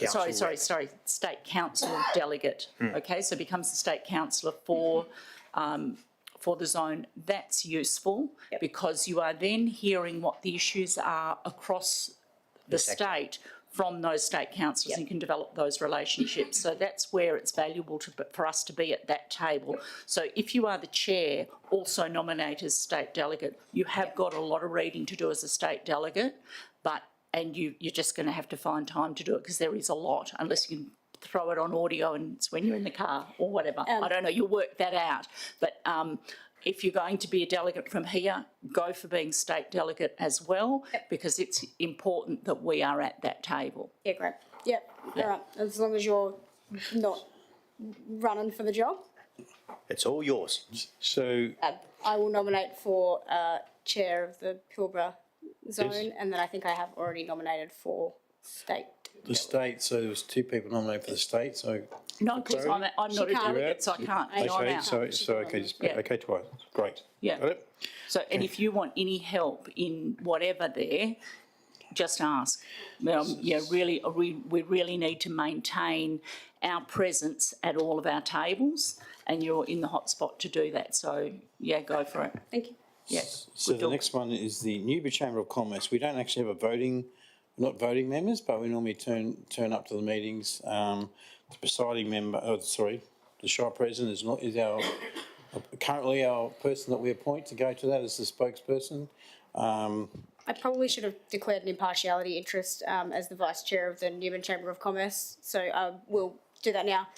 council delegate. Okay, so becomes the state councillor for the zone. That's useful because you are then hearing what the issues are across the state from those state councils, and you can develop those relationships. So that's where it's valuable for us to be at that table. So if you are the chair, also nominate as state delegate. You have got a lot of reading to do as a state delegate, and you're just going to have to find time to do it, because there is a lot, unless you can throw it on audio and it's when you're in the car or whatever. I don't know, you'll work that out. But if you're going to be a delegate from here, go for being state delegate as well, because it's important that we are at that table. Yeah, great. Yep, all right. As long as you're not running for the job. It's all yours. So I will nominate for chair of the Pilbara zone, and then I think I have already nominated for state. the state, so there was 2 people nominated for the state, so. No, because I'm not a delegate, so I can't. No, I'm Okay, out. okay, twice, great. Yeah. Got it? So, and if you want any help in whatever there, just ask. Really, we really need to maintain our presence at all of our tables, and you're in the hot spot to do that. So, yeah, go for it. Thank you. Yeah. So the next one is the Newbury Chamber of Commerce. We don't actually have not voting members, but we normally turn up to the meetings. The presiding member, the Shire President is currently our person that we appoint to go to that as the spokesperson. I probably should have declared an impartiality interest as the Vice Chair of the Newman Chamber of Commerce, so I will do that now.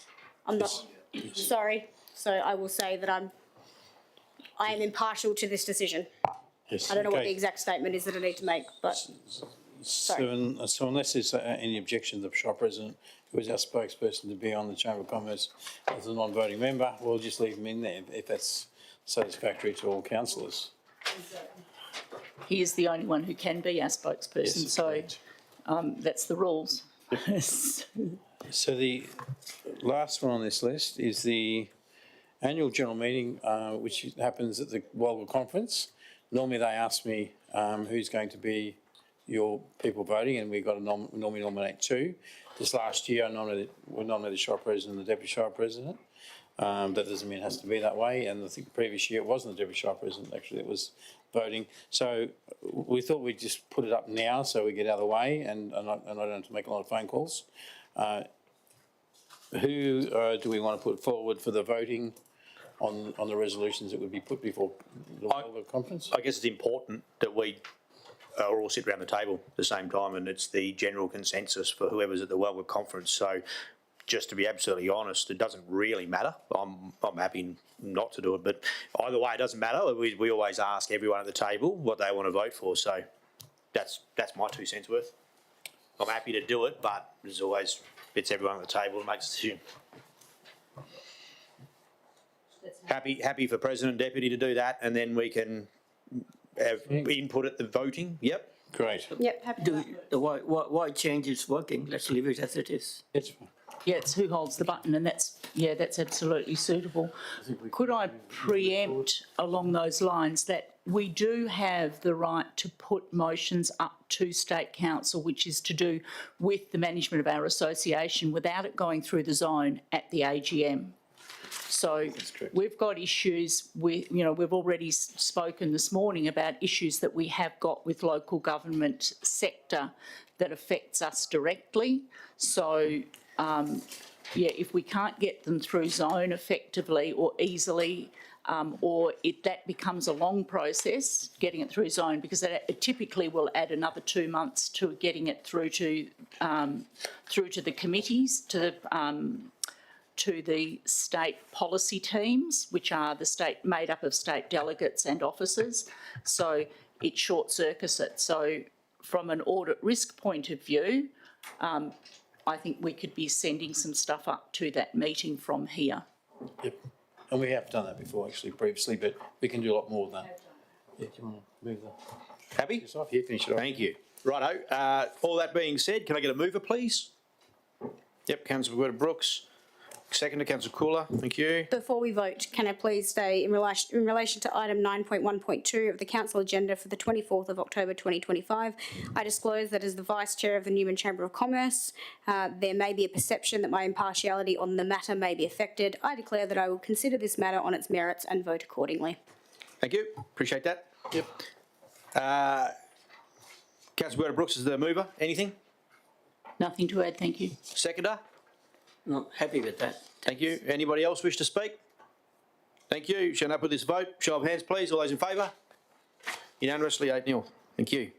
I'm not sorry, so I will say that I am impartial to this decision. Yes. I don't know what the exact statement is that I need to make, but So unless there's any objection to the Shire President, who is our spokesperson, to be on the Chamber of Commerce as a non-voting member, we'll just leave him in there if that's satisfactory to all councillors. he is the only one who can be our spokesperson. Yes, So, correct. That's the rules. So the last one on this list is the annual general meeting, which happens at the Walgett Conference. Normally they ask me who's going to be your people voting, and we've got to normally nominate two. This last year we nominated the Shire President and the Deputy Shire President. That doesn't mean it has to be that way, and I think the previous year it wasn't the Deputy Shire President, actually it was voting. So we thought we'd just put it up now so we get out of the way and I don't have to make a lot of phone calls. Who do we want to put forward for the voting on the resolutions that would be put before the Walgett Conference? I guess it's important that we all sit around the table at the same time, and it's the general consensus for whoever's at the Walgett Conference. So just to be absolutely honest, it doesn't really matter. I'm happy not to do it, but either way, it doesn't matter. We always ask everyone at the table what they want to vote for. So that's my 2 cents worth. I'm happy to do it, but as always, it's everyone at the table that makes a decision. Happy for President and Deputy to do that, and then we can have input at the voting. Yep. Great. Yep, happy to do that. Why change it's working? Let's leave it as it is. It's fine. Yeah, it's who holds the button, and that's absolutely suitable. Could I preempt along those lines that we do have the right to put motions up to State Council, which is to do with the management of our association, without it going through the zone at the AGM. So we've got issues with, we've already spoken this morning about issues that we have got with local government sector that affects us directly. So, if we can't get them through zone effectively or easily, or if that becomes a long process, getting it through zone, because it typically will add another 2 months to getting it through to the committees, to the state policy teams, which are made up of state delegates and officers. So it short circuits it. So from an audit risk point of view, I think we could be sending some stuff up to that meeting from here. Yep. And we have done that before, actually, previously, but we can do a lot more than that. Yeah, do you want to move the... Happy? It's off. Yeah, finish it off. Thank you. Righto. All that being said, can I get a mover, please? Yep, Councillor Brooks. Seconder, Councillor Cooler. Thank you. Before we vote, can I please say in relation to item 9.1.2 of the council agenda for the 24th of October 2025, I disclose that as the Vice Chair of the Newman Chamber of Commerce, there may be a perception that my impartiality on the matter may be affected. I declare that I will consider this matter on its merits and vote accordingly. Thank you. Appreciate that. Yep. Councillor Brooks is the mover. Anything? Nothing to add, thank you. Seconder? Not happy with that. Thank you. Anybody else wish to speak? Thank you. Shall I put this vote? Show of hands, please. All those in favour? Unanimously 8-0. Thank you.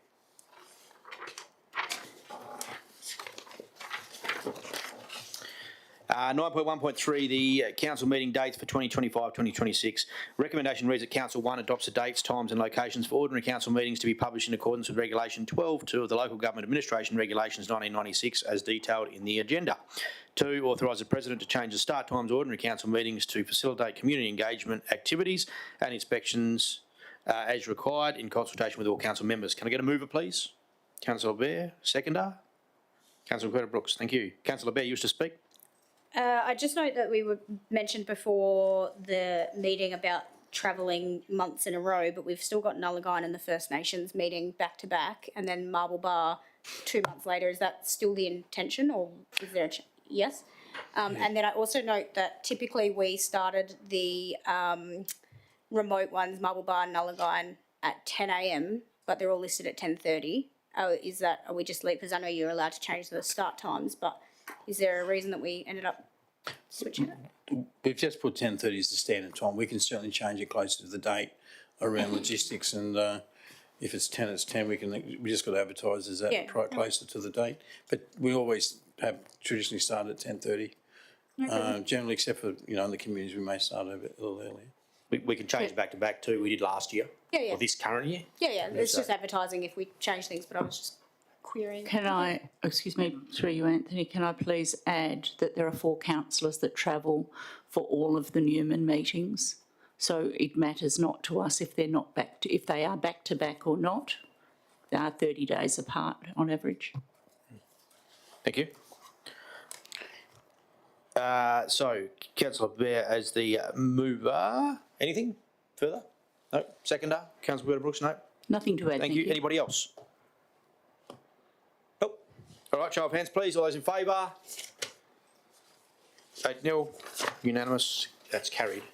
Uh, 9.1.3, the council meeting dates for 2025-2026. Recommendation reads that Council 1 adopts the dates, times and locations for ordinary council meetings to be published in accordance with Regulation 12.2 of the Local Government Administration Regulations 1996 as detailed in the agenda. 2, authorise the President to change the start times of ordinary council meetings to facilitate community engagement activities and inspections as required in consultation with all council members. Can I get a mover, please? Councillor Bear, seconder. Councillor Brooks, thank you. Councillor Bear, you wish to speak? I just note that we were mentioned before the meeting about travelling months in a row, but we've still got Nullagine and the First Nations meeting back to back, and then Marble Bar 2 months later. Is that still the intention, or is there a yes? And then I also note that typically we started the remote ones, Marble Bar and Nullagine, at 10 a.m, but they're all listed at 10:30. Are we just late? Because I know you're allowed to change the start times, but is there a reason that we ended up switching it? We've just put 10:30 as the standard time. We can certainly change it closer to the date around logistics, and if it's 10, it's 10. We just got to advertise as that closer to the date. But we always have traditionally started at 10:30. Generally, except for in the communities, we may start a little earlier. We can change back to back too. We did last year. Yeah. Or this current year. Yeah. It's just advertising if we change things, but I was just querying. Can I, excuse me, through you, Anthony, can I please add that there are 4 councillors that travel for all of the Newman meetings? So it matters not to us if they're not if they are back to back or not. They are 30 days apart on average. Thank you. So, Councillor Bear as the mover. Anything further? No. Seconder? Councillor Brooks? No. Nothing to add, Thank you. Anybody else? Nope. All right, show of hands, please. All those in favour? 8-0. Unanimous. That's carried.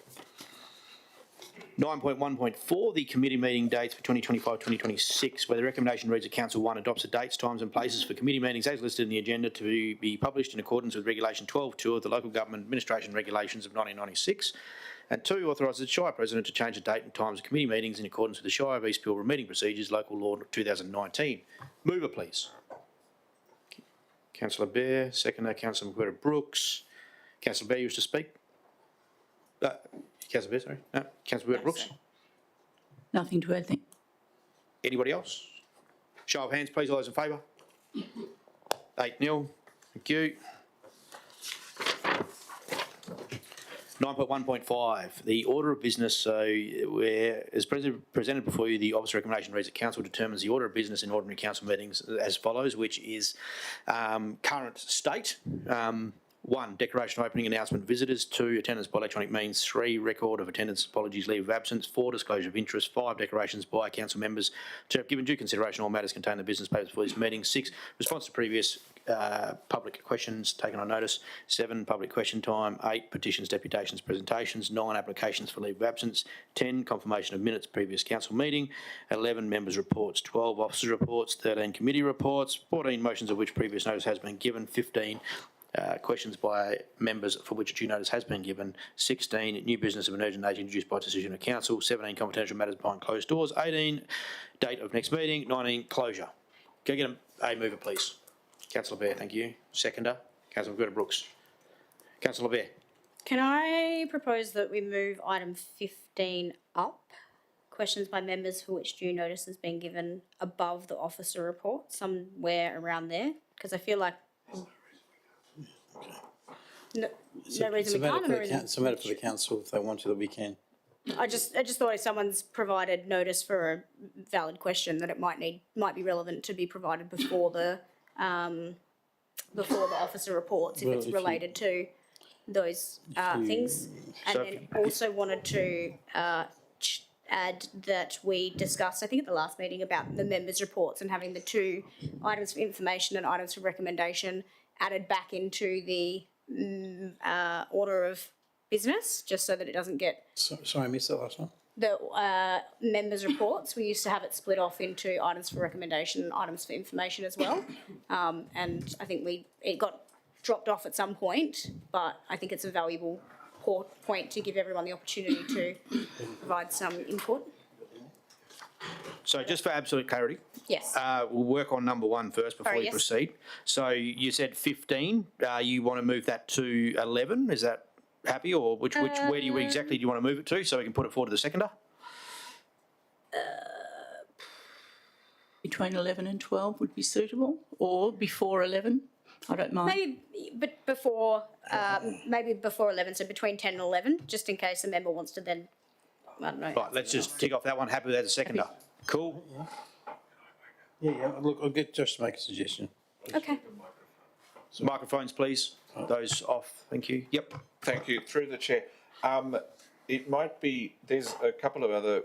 9.1.4, the committee meeting dates for 2025-2026, where the recommendation reads that Council 1 adopts the dates, times and places for committee meetings as listed in the agenda to be published in accordance with Regulation 12.2 of the Local Government Administration Regulations of 1996, and 2, authorises the Shire President to change the date and times of committee meetings in accordance with the Shire of East Pilbara Meeting Procedures, Local Law 2019. Mover, please. Councillor Bear, seconder, Councillor Brooks. Councillor Bear, you wish to speak? Councillor Bear, sorry. No. Councillor Brooks? Nothing to add, Anybody else? Show of hands, please. All those in favour? 8-0. Thank you. 9.1.5, the order of business. So, where as presented before you, the officer recommendation reads that Council determines the order of business in ordinary council meetings as follows, which is current state. 1, declaration of opening announcement visitors. 2, attendance by electronic means. 3, record of attendance, apologies, leave of absence. 4, disclosure of interest. 5, declarations by council members to have given due consideration to all matters contained in the business papers for this meeting. 6, response to previous public questions taken on notice. 7, public question time. 8, petitions, deputations, presentations. 9, applications for leave of absence. 10, confirmation of minutes previous council meeting. 11, members' reports. 12, officers' reports. 13, committee reports. 14, motions of which previous notice has been given. 15, questions by members for which due notice has been given. 16, new business of an urgent nature introduced by decision of council. 17, confidential matters behind closed doors. 18, date of next meeting. 19, closure. Go get a mover, please. Councillor Bear, thank you. Seconder, Councillor Brooks. Councillor Bear. Can I propose that we move item 15 up? Questions by members for which due notice has been given above the officer report, somewhere around there, because I feel like no reason we can't. It's a matter for the council. If they want to, that we can. I just thought if someone's provided notice for a valid question, that it might be relevant to be provided before the officer reports if it's related to those things. And then also wanted to add that we discussed, I think at the last meeting, about the members' reports and having the 2 items for information and items for recommendation added back into the order of business, just so that it doesn't get... Sorry, I missed that last one. The members' reports, we used to have it split off into items for recommendation and items for information as well. And I think it got dropped off at some point, but I think it's a valuable point to give everyone the opportunity to provide some input. So just for absolute clarity, Yes. we'll work on number 1 first before we proceed. So you said 15. You want to move that to 11? Is that happy, or where do you exactly do you want to move it to, so we can put it forward to the seconder? Between 11 and 12 would be suitable, or before 11. I don't mind. Maybe before 11, so between 10 and 11, just in case a member wants to then, I don't know. Right, let's just tick off that one. Happy with that as a seconder. Cool. Yeah. Look, I'll get Josh to make a suggestion. Okay. Microphones, please. Those off. Thank you. Yep. Thank you. Through the chair. It might be, there's a couple of other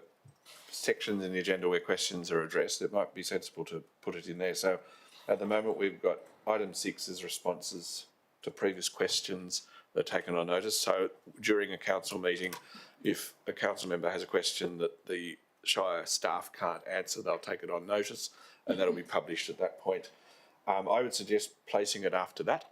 sections in the agenda where questions are addressed. It might be sensible to put it in there. So at the moment we've got item 6 as responses to previous questions that are taken on notice. So during a council meeting, if a council member has a question that the Shire staff can't answer, they'll take it on notice and that'll be published at that point. I would suggest placing it after that,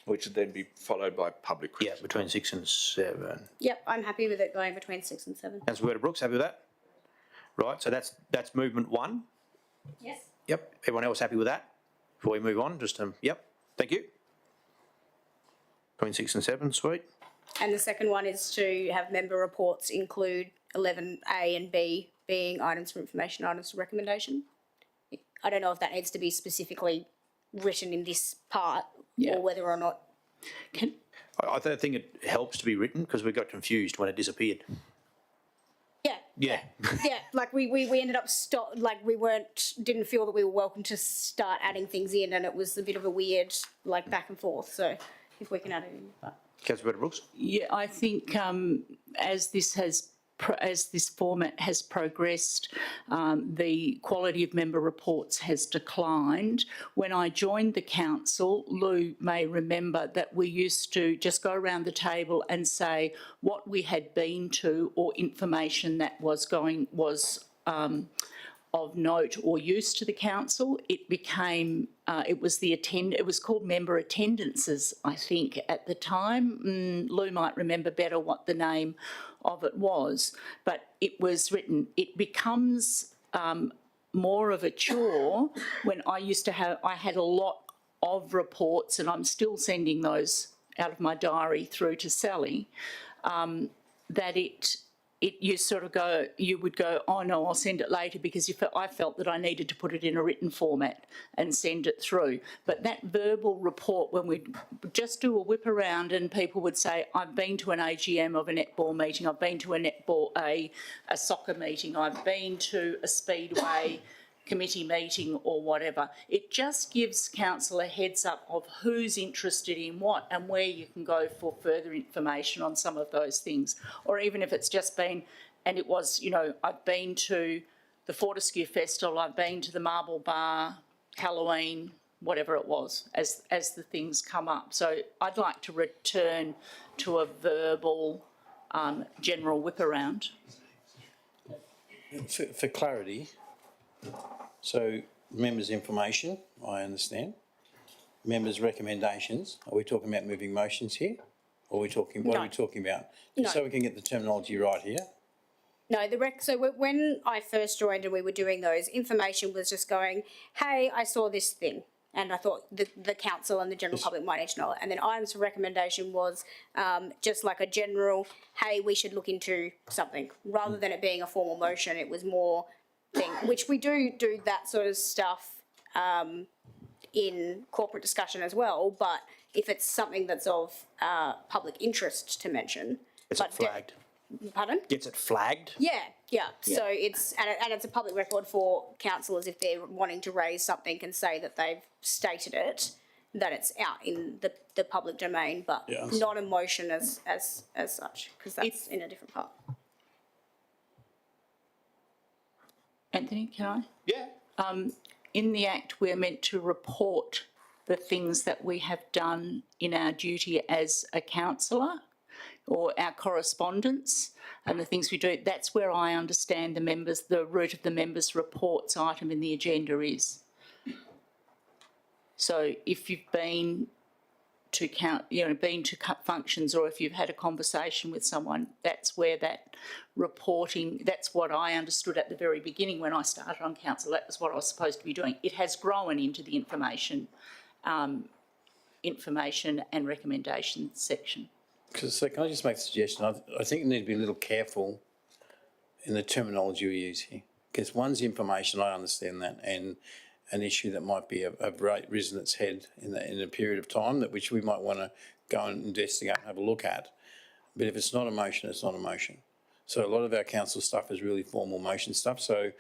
which would then be followed by public questions. Yeah, between 6 and 7. Yep, I'm happy with it going between 6 and 7. Councillor Brooks, happy with that? Right, so that's movement 1. Yes. Yep. Everyone else happy with that? Before we move on, just yep. Thank you. Between 6 and 7, sweet. And the second one is to have member reports include 11A and B being items for information, items for recommendation. I don't know if that needs to be specifically written in this part or whether or not. I think it helps to be written because we got confused when it disappeared. Yeah, Yeah. Yeah, like we ended up didn't feel that we were welcome to start adding things in, and it was a bit of a weird like back and forth. So if we can add it in. But. Councillor Brooks? Yeah, I think as this format has progressed, the quality of member reports has declined. When I joined the council, Lou may remember that we used to just go around the table and say what we had been to or information that was of note or use to the council. It became, it was called member attendances, I think, at the time. Lou might remember better what the name of it was, but it was written. It becomes more of a chore when I had a lot of reports, and I'm still sending those out of my diary through to Sally, that you would go, oh no, I'll send it later, because I felt that I needed to put it in a written format and send it through. But that verbal report, when we'd just do a whip around and people would say, I've been to an AGM of a netball meeting, I've been to a soccer meeting, I've been to a speedway committee meeting or whatever. It just gives council a heads up of who's interested in what and where you can go for further information on some of those things. Or even if it's just been, and it was, I've been to the Fortescue Festival, I've been to the Marble Bar, Halloween, whatever it was, as the things come up. So I'd like to return to a verbal general whip around. For clarity, so members' information, I understand. Members' recommendations, are we talking about moving motions here? Or are we talking, what are we talking about? No. So we can get the terminology right here. No, so when I first joined and we were doing those, information was just going, hey, I saw this thing. And I thought the council and the general public might need to know it. And then items for recommendation was just like a general, hey, we should look into something. Rather than it being a formal motion, it was more thing, which we do that sort of stuff in corporate discussion as well. But if it's something that's of public interest to mention. It's flagged. Pardon? Gets it flagged? Yeah. So it's and it's a public record for councillors if they're wanting to raise something and say that they've stated it, that it's out in the public domain, but not a motion as such, because that's in a different part. Anthony, can I? Yeah. In the Act, we're meant to report the things that we have done in our duty as a councillor, or our correspondence and the things we do. That's where I understand the root of the members' reports item in the agenda is. So if you've been to functions, or if you've had a conversation with someone, that's where that reporting, that's what I understood at the very beginning when I started on council. That was what I was supposed to be doing. It has grown into the information and recommendation section. So can I just make a suggestion? I think we need to be a little careful in the terminology we use here. Because one's information, I understand that, and an issue that might be risen its head in a period of time, which we might want to go and investigate and have a look at. But if it's not a motion, it's not a motion. So a lot of our council stuff is really formal motion stuff. So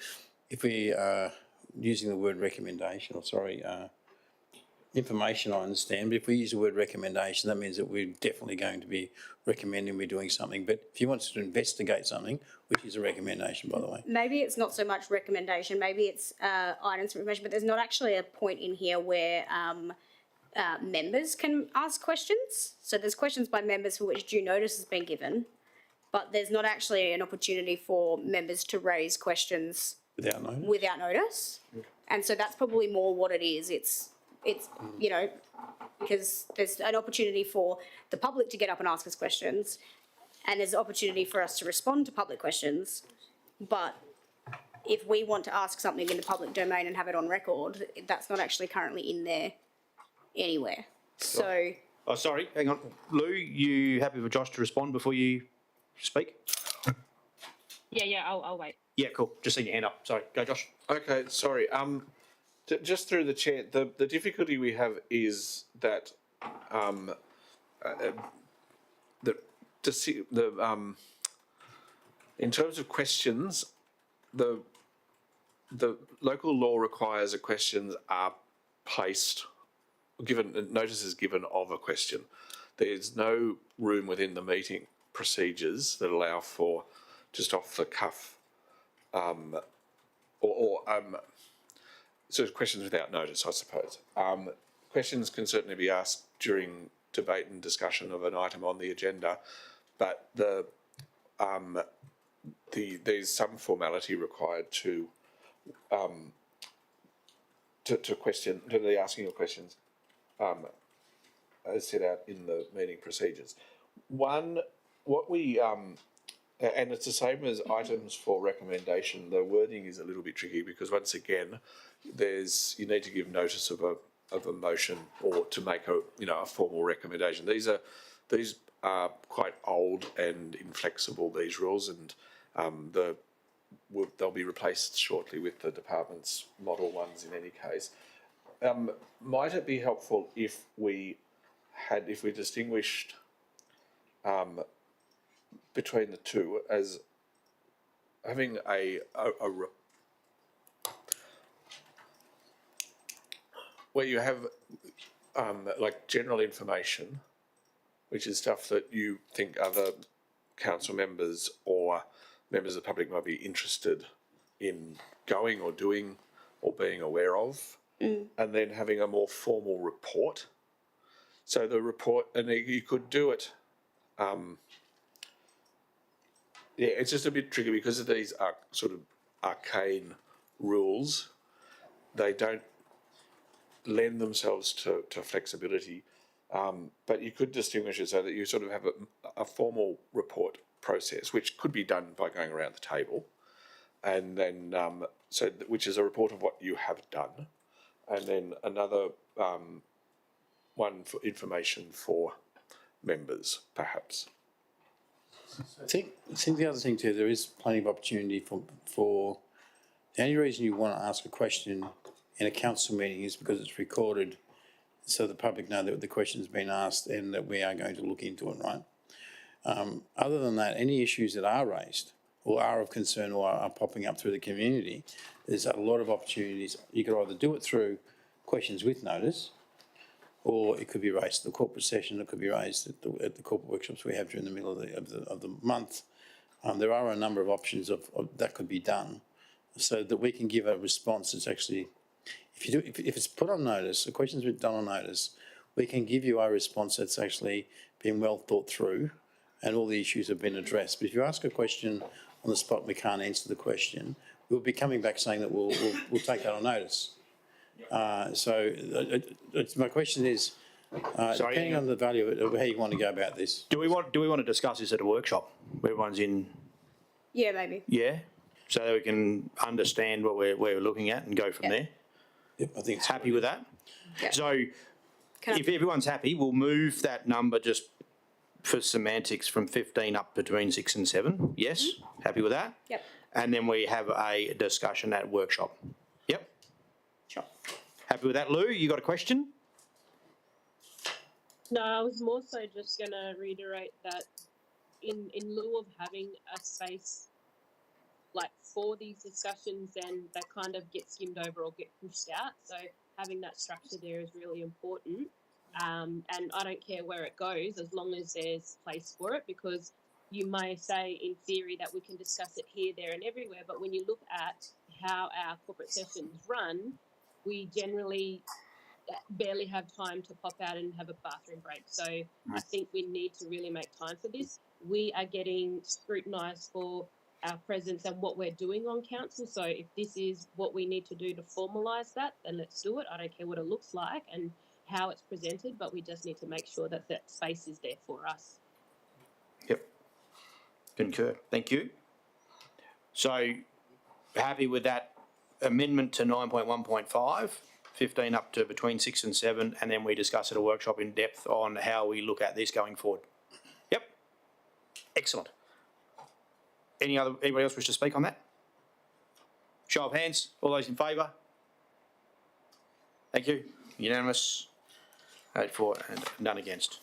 if we are using the word recommendation, information, I understand, but if we use the word recommendation, that means that we're definitely going to be recommending we're doing something. But if you want to investigate something, which is a recommendation, by the way. Maybe it's not so much recommendation, maybe it's items for information, but there's not actually a point in here where members can ask questions. So there's questions by members for which due notice has been given, but there's not actually an opportunity for members to raise questions without notice. And so that's probably more what it is. It's because there's an opportunity for the public to get up and ask us questions, and there's an opportunity for us to respond to public questions. But if we want to ask something in the public domain and have it on record, that's not actually currently in there anywhere. So. Oh, sorry, hang on. Lou, you happy for Josh to respond before you speak? Yeah, I'll wait. Yeah, cool. Just seen your hand up. Sorry, go Josh. Okay, sorry. Just through the chair, the difficulty we have is that In terms of questions, the local law requires that questions are placed, notice is given of a question. There's no room within the meeting procedures that allow for just off the cuff sort of questions without notice, I suppose. Questions can certainly be asked during debate and discussion of an item on the agenda, but there's some formality required to the asking of questions as set out in the meeting procedures. And it's the same as items for recommendation. The wording is a little bit tricky because once again, you need to give notice of a motion or to make a formal recommendation. These are quite old and inflexible, these rules, and they'll be replaced shortly with the department's model ones in any case. Might it be helpful if we distinguished between the two as having where you have like general information, which is stuff that you think other council members or members of the public might be interested in going or doing or being aware of, and then having a more formal report. So the report, and you could do it. It's just a bit tricky because of these sort of arcane rules. They don't lend themselves to flexibility, but you could distinguish it so that you sort of have a formal report process, which could be done by going around the table, and then which is a report of what you have done, and then another one for information for members, perhaps. I think the other thing too, there is plenty of opportunity for the only reason you want to ask a question in a council meeting is because it's recorded, so the public know that the question's been asked and that we are going to look into it, right? Other than that, any issues that are raised or are of concern or are popping up through the community, there's a lot of opportunities. You could either do it through questions with notice, or it could be raised at the corporate session. It could be raised at the corporate workshops we have during the middle of the month. There are a number of options of that could be done, so that we can give a response that's actually, if it's put on notice, the question's been done on notice, we can give you a response that's actually been well thought through, and all the issues have been addressed. But if you ask a question on the spot, and we can't answer the question, we'll be coming back saying that we'll take that on notice. My question is, depending on the value of how you want to go about this. Do we want to discuss this at a workshop where everyone's in? Yeah, maybe. Yeah, so that we can understand what we're looking at and go from there. Yep, I think it's happy with that. Yep. So, if everyone's happy, we'll move that number just for semantics from 15 up between 6 and 7. Yes, happy with that. Yep. And then we have a discussion at workshop. Yep. Sure. Happy with that, Lou? You got a question? No, I was more so just going to reiterate that in lieu of having a space like for these discussions, and that kind of get skimmed over or get pushed out. So having that structure there is really important. And I don't care where it goes as long as there's place for it, because you may say in theory that we can discuss it here, there and everywhere, but when you look at how our corporate sessions run, we generally barely have time to pop out and have a bathroom break. So I think we need to really make time for this. We are getting scrutinised for our presence and what we're doing on council. So if this is what we need to do to formalise that, then let's do it. I don't care what it looks like and how it's presented, but we just need to make sure that that space is there for us. Yep. Concur. Thank you. So happy with that amendment to 9.1.5, 15 up to between 6 and 7, and then we discuss at a workshop in depth on how we look at this going forward. Yep. Excellent. Anybody else wish to speak on that? Show of hands. All those in favour? Thank you. Unanimous. 8 for and none against.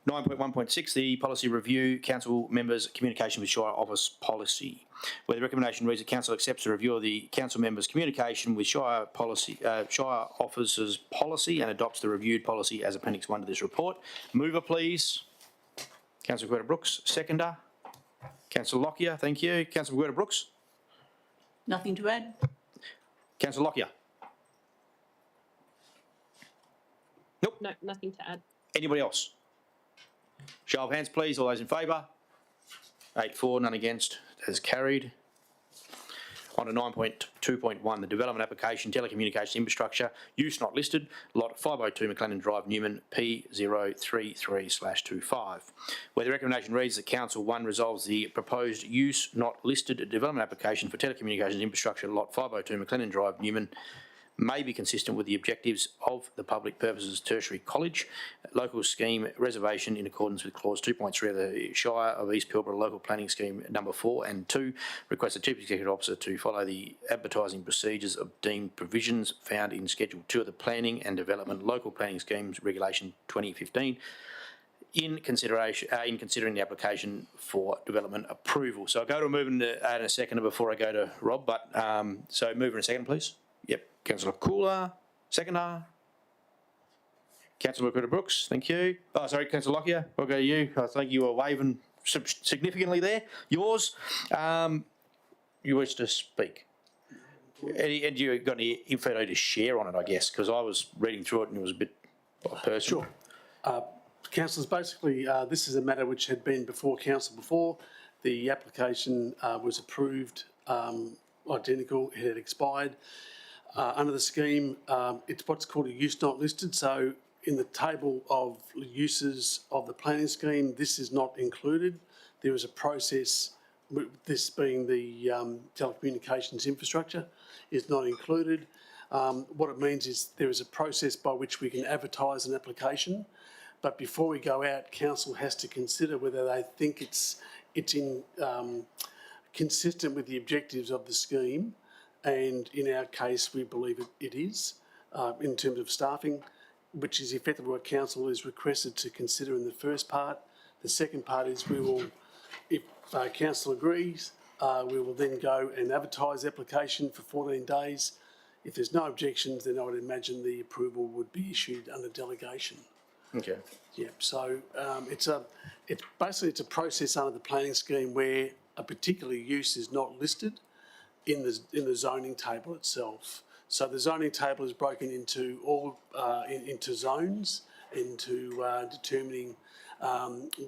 9.1.6, the policy review, council members' communication with Shire office policy, where the recommendation reads that council accepts the review of the council members' communication with Shire officers' policy and adopts the reviewed policy as Appendix 1 to this report. Mover, please. Councillor Greta-Brooks. Seconder. Councillor Lockyer, thank you. Councillor Greta-Brooks. Nothing to add? Councillor Lockyer. Nope. No, nothing to add. Anybody else? Show of hands, please. All those in favour? 8 for, none against. That is carried. On to 9.2.1, the development application, telecommunications infrastructure, use not listed, lot 502 McLennan Drive, Newman, P033/25. Where the recommendation reads that Council 1 resolves the proposed use not listed development application for telecommunications infrastructure, lot 502 McLennan Drive, Newman, may be consistent with the objectives of the public purposes tertiary college local scheme reservation in accordance with clause 2.3 of the Shire of East Pilbara local planning scheme number 4, and 2, request the Chief Executive Officer to follow the advertising procedures of deemed provisions found in Schedule 2 of the Planning and Development Local Planning Schemes Regulation 2015 in considering the application for development approval. So I'll go to a mover in a second before I go to Rob, but so mover in a second, please. Yep. Councillor Cooler, seconder. Councillor Greta-Brooks, thank you. Oh, sorry, Councillor Lockyer, I'll go to you. I think you were waving significantly there. Yours, you wish to speak. And you got any info to share on it, I guess, because I was reading through it and it was a bit personal. Sure. Councillors, basically, this is a matter which had been before council before. The application was approved, identical, it had expired. Under the scheme, it's what's called a use not listed. So in the table of uses of the planning scheme, this is not included. There is a process, this being the telecommunications infrastructure, is not included. What it means is there is a process by which we can advertise an application, but before we go out, council has to consider whether they think it's consistent with the objectives of the scheme. And in our case, we believe it is, in terms of staffing, which is effectively what council is requested to consider in the first part. The second part is we will, if council agrees, we will then go and advertise the application for 14 days. If there's no objections, then I would imagine the approval would be issued under delegation. Okay. Yeah, so it's basically a process under the planning scheme where a particular use is not listed in the zoning table itself. So the zoning table is broken into into zones, into determining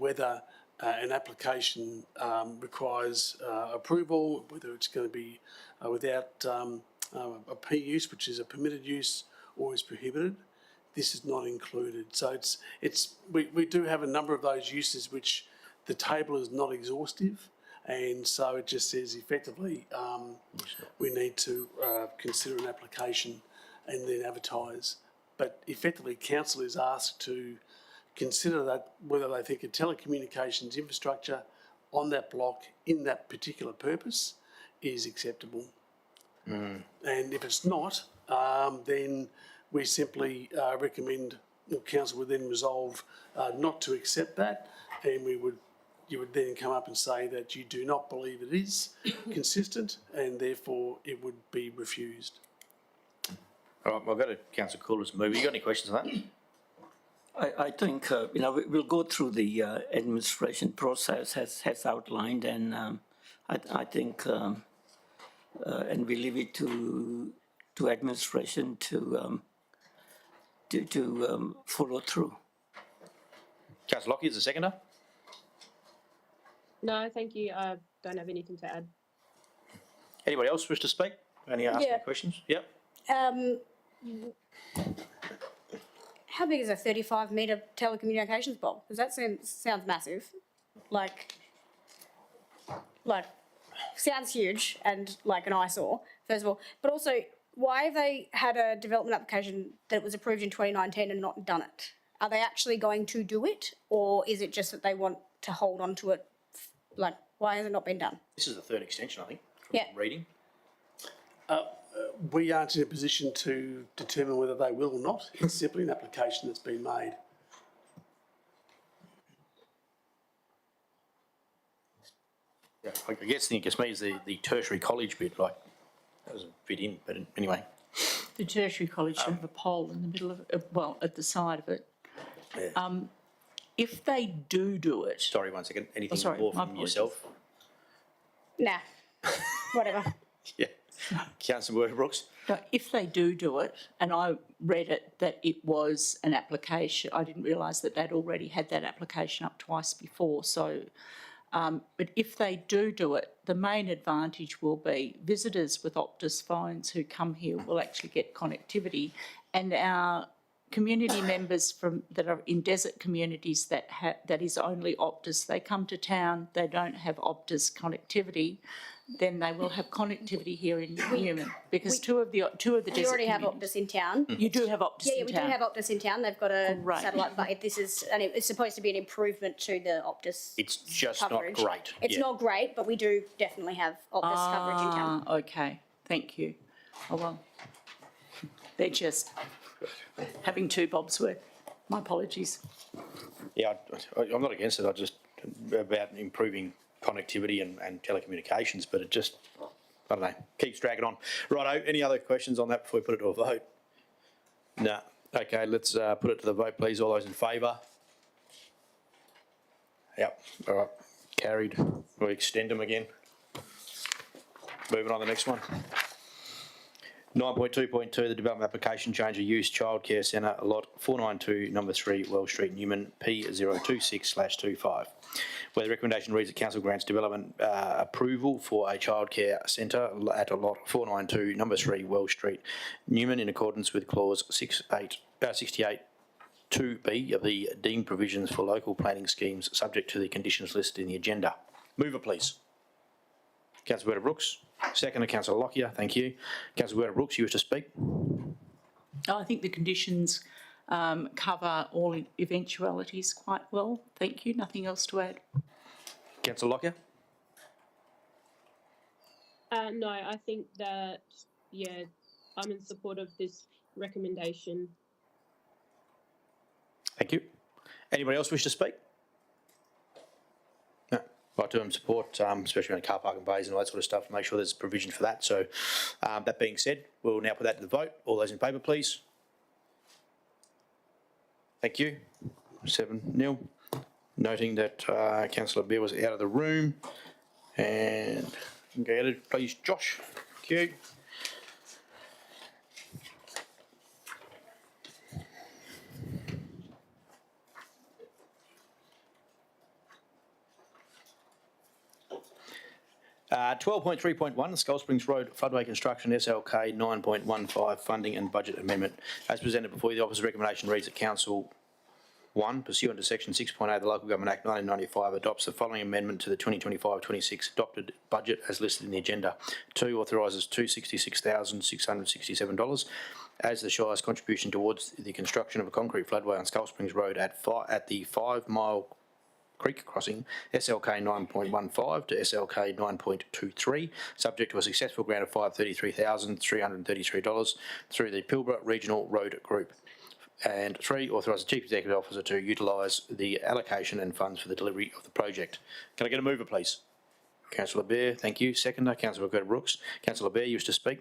whether an application requires approval, whether it's going to be without a P use, which is a permitted use, or is prohibited. This is not included. So we do have a number of those uses which the table is not exhaustive. And so it just says effectively we need to consider an application and then advertise. But effectively council is asked to consider that whether they think a telecommunications infrastructure on that block in that particular purpose is acceptable. And if it's not, then we simply recommend, or council would then resolve not to accept that, and you would then come up and say that you do not believe it is consistent and therefore it would be refused. All right, I'll go to Councillor Cooler's move. You got any questions on that? I think, we'll go through the administration process as outlined, and I think, and we leave it to administration to follow through. Councillor Lockyer is the seconder. No, thank you. I don't have anything to add. Anybody else wish to speak? Any questions? Yep. How big is a 35-metre telecommunications pole? Because that sounds massive. Like sounds huge and like an eyesore, first of all. But also, why have they had a development application that was approved in 2019 and not done it? Are they actually going to do it, or is it just that they want to hold on to it? Like, why has it not been done? This is the third extension, I think, from reading. We aren't in a position to determine whether they will or not. It's simply an application that's been made. Yeah, I guess the thing that gets me is the tertiary college bit, like, that doesn't fit in, but anyway. The tertiary college should have a pole in the middle of it, well, at the side of it. Yeah. If they do it, Sorry, one second. Anything sorry, more my from apologies. yourself? Nah, whatever. Yeah. Councillor Brooks? no, if they do it, and I read it that it was an application, I didn't realise that they'd already had that application up twice before, so, but if they do it, the main advantage will be visitors with Optus phones who come here will actually get connectivity, and our community members that are in desert communities that is only Optus, they come to town, they don't have Optus connectivity, then they will have connectivity here in Newman, because two of the desert We already have communities- Optus in town. You do have Optus Yeah, in we town? do have Optus in town. They've got a Great. satellite, but it's supposed to be an improvement to the Optus It's just coverage. not great. It's Yeah. not great, but we do definitely have Optus coverage in town. Okay, thank you. Oh, well, they're just having two bobs worth. My apologies. Yeah, I'm not against it. I just, about improving connectivity and telecommunications, but it just, I don't know, keeps dragging on. Righto, any other questions on that before we put it to a vote? No. Okay, let's put it to the vote, please. All those in favour? Yep, all right, carried. We'll extend them again. Moving on to the next one. 9.2.2, the development application change of use childcare centre, lot 492, number 3, Wells Street, Newman, P026/25. Where the recommendation reads that council grants development approval for a childcare centre at a lot 492, number 3, Wells Street, Newman, in accordance with clause 68 2B of the deemed provisions for local planning schemes, subject to the conditions listed in the agenda. Mover, please. Councillor Werder Brooks. Second to Councillor Lockyer, thank you. Councillor Werder Brooks, you wish to speak? I think the conditions cover all eventualities quite well. Thank you. Nothing else to add. Councillor Lockyer? No, I think that, yeah, I'm in support of this recommendation. Thank you. Anybody else wish to speak? No. Right, to support, especially around car parking bays and all that sort of stuff, to make sure there's provision for that. So that being said, we'll now put that to the vote. All those in favour, please. Thank you. 7-0. Noting that Councillor Beer was out of the room. And go ahead, please, Josh. Thank you. Uh, 12.3.1, Skull Springs Road Floodway Construction SLK 9.15 Funding and Budget Amendment. As presented before you, the Officer's recommendation reads that Council 1, pursuant to Section 6.8 of the Local Government Act 1995, adopts the following amendment to the 2025-26 adopted budget as listed in the agenda. 2, authorises $266,667 as the Shire's contribution towards the construction of a concrete floodway on Skull Springs Road at the 5 Mile Creek Crossing, SLK 9.15 to SLK 9.23, subject to a successful grant of $533,333 through the Pilbara Regional Road Group. And 3, authorise the Chief Executive Officer to utilise the allocation and funds for the delivery of the project. Can I get a mover, please? Councillor Bear, thank you. Seconder, Councillor Brooks. Councillor Bear, you wish to speak?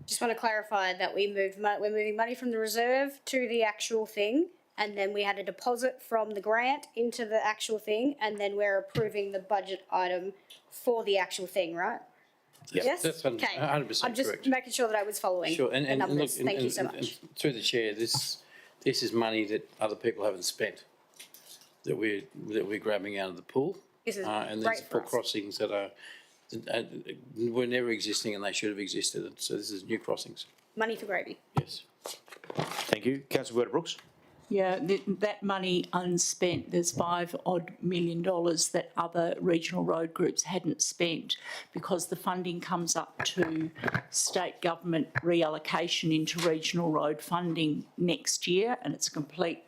Just want to clarify that we're moving money from the reserve to the actual thing, and then we had a deposit from the grant into the actual thing, and then we're approving the budget item for the actual thing, right? Yes? That's Okay. 100% I'm just correct. making sure that I was following Sure, the and look, numbers. Thank you so much. and through the chair, this is money that other people haven't spent, that we're grabbing out of the pool. This is And great these for are us. crossings that were never existing and they should have existed. So this is new crossings. Money for gravy. Yes. Thank you. Councillor Werder Brooks. Yeah, that money unspent, there's $5 million that other regional road groups hadn't spent because the funding comes up to state government reallocation into regional road funding next year, and it's complete.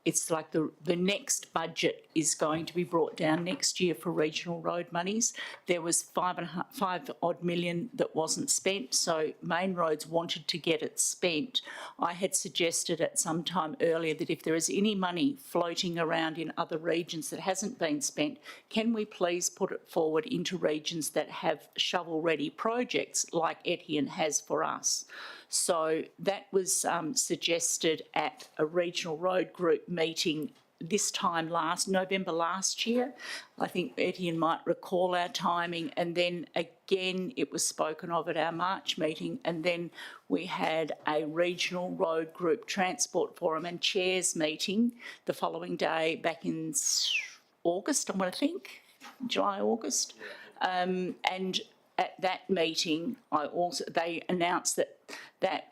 it's like the next budget is going to be brought down next year for regional road monies. There was 5 odd million that wasn't spent, so Main Roads wanted to get it spent. I had suggested at some time earlier that if there is any money floating around in other regions that hasn't been spent, can we please put it forward into regions that have shovel-ready projects like Etienne has for us? So that was suggested at a regional road group meeting this time November last year. I think Etienne might recall our timing, and then again it was spoken of at our March meeting, and then we had a regional road group transport forum and chairs meeting the following day back in August, I want to think, July, August. And at that meeting, they announced that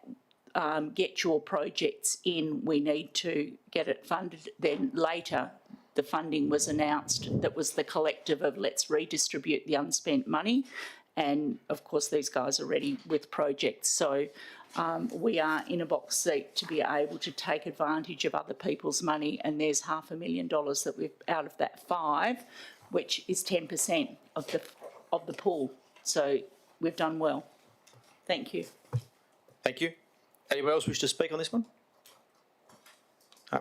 get your projects in, we need to get it funded. Then later, the funding was announced that was the collective of let's redistribute the unspent money. And of course, these guys are ready with projects. So we are in a box seat to be able to take advantage of other people's money. And there's $500,000 that we've out of that 5, which is 10% of the pool. So we've done well. Thank you. Thank you. Anyone else wish to speak on this one?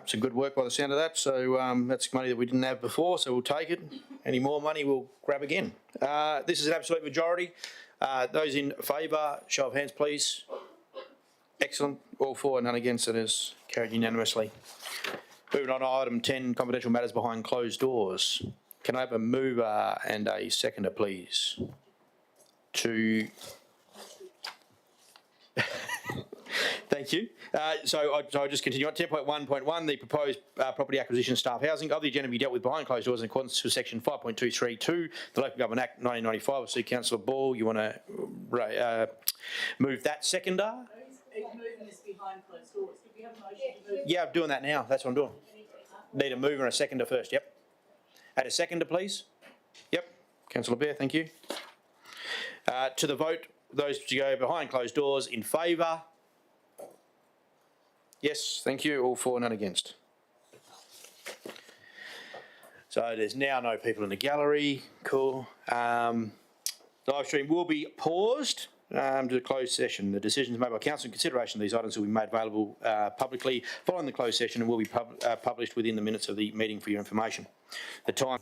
Some good work by the sound of that. So that's money that we didn't have before, so we'll take it. Any more money, we'll grab again. This is an absolute majority. Those in favour, show of hands, please. Excellent. All for, none against. It is carried unanimously. Moving on to item 10, confidential matters behind closed doors. Can I have a mover and a seconder, please? Thank you. So I'll just continue on. 10.1.1, the proposed property acquisition staff housing of the agenda be dealt with behind closed doors in accordance with section 5.232, the Local Government Act 1995. I'll see Councillor Ball, you want to move that seconder? Moving this behind closed doors. Did we have a motion to move? Yeah, I'm doing that now. That's what I'm doing. Need a mover and a seconder first, yep. Add a seconder, please. Yep. Councillor Bear, thank you. To the vote, those to go behind closed doors in favour? Yes, thank you. All for, none against. So there's now no people in the gallery. Cool. The live stream will be paused to the closed session. The decisions made by council in consideration of these items will be made available publicly following the closed session and will be published within the minutes of the meeting for your information. The time.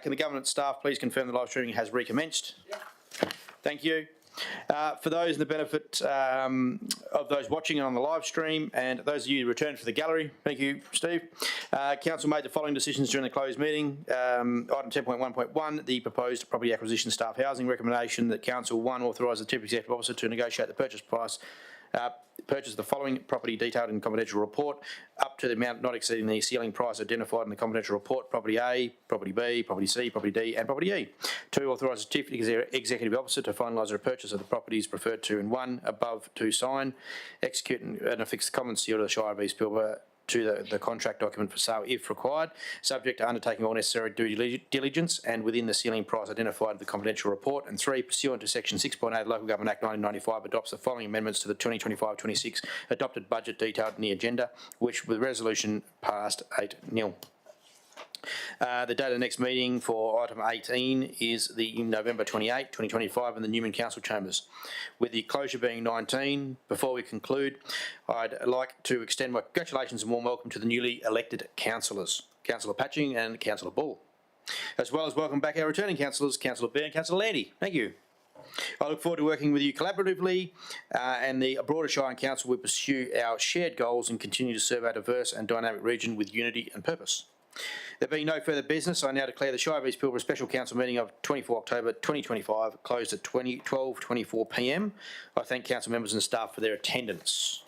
Can the government staff please confirm the live streaming has recommenced? Thank you. For those in the benefit of those watching on the live stream and those of you who returned for the gallery, thank you, Steve. Council made the following decisions during the closed meeting. Item 10.1.1, the proposed property acquisition staff housing recommendation that Council 1 authorise the Chief Executive Officer to negotiate the purchase price. Purchase the following property detailed in the confidential report up to the amount not exceeding the ceiling price identified in the confidential report, property A, property B, property C, property D and property E. 2, authorise the Chief Executive Officer to finalise a purchase of the properties referred to in 1 above to sign, execute and affix the common seal of the Shire of East Pilbara to the contract document for sale if required, subject to undertaking all necessary due diligence and within the ceiling price identified in the confidential report. And 3, pursuant to section 6.8 of the Local Government Act 1995, adopts the following amendments to the 2025-26 adopted budget detailed in the agenda, which with resolution passed 8-0. The date of the next meeting for item 18 is the November 28, 2025 in the Newman Council Chambers. With the closure being 19, before we conclude, I'd like to extend my congratulations and warm welcome to the newly elected councillors, Councillor Patching and Councillor Bull, as well as welcome back our returning councillors, Councillor Bear and Councillor Landy. Thank you. I look forward to working with you collaboratively and the broader Shire and Council will pursue our shared goals and continue to serve our diverse and dynamic region with unity and purpose. There being no further business, I now declare the Shire of East Pilbara Special Council meeting of 24 October 2025 closed at 12:24 p.m. I thank council members and staff for their attendance.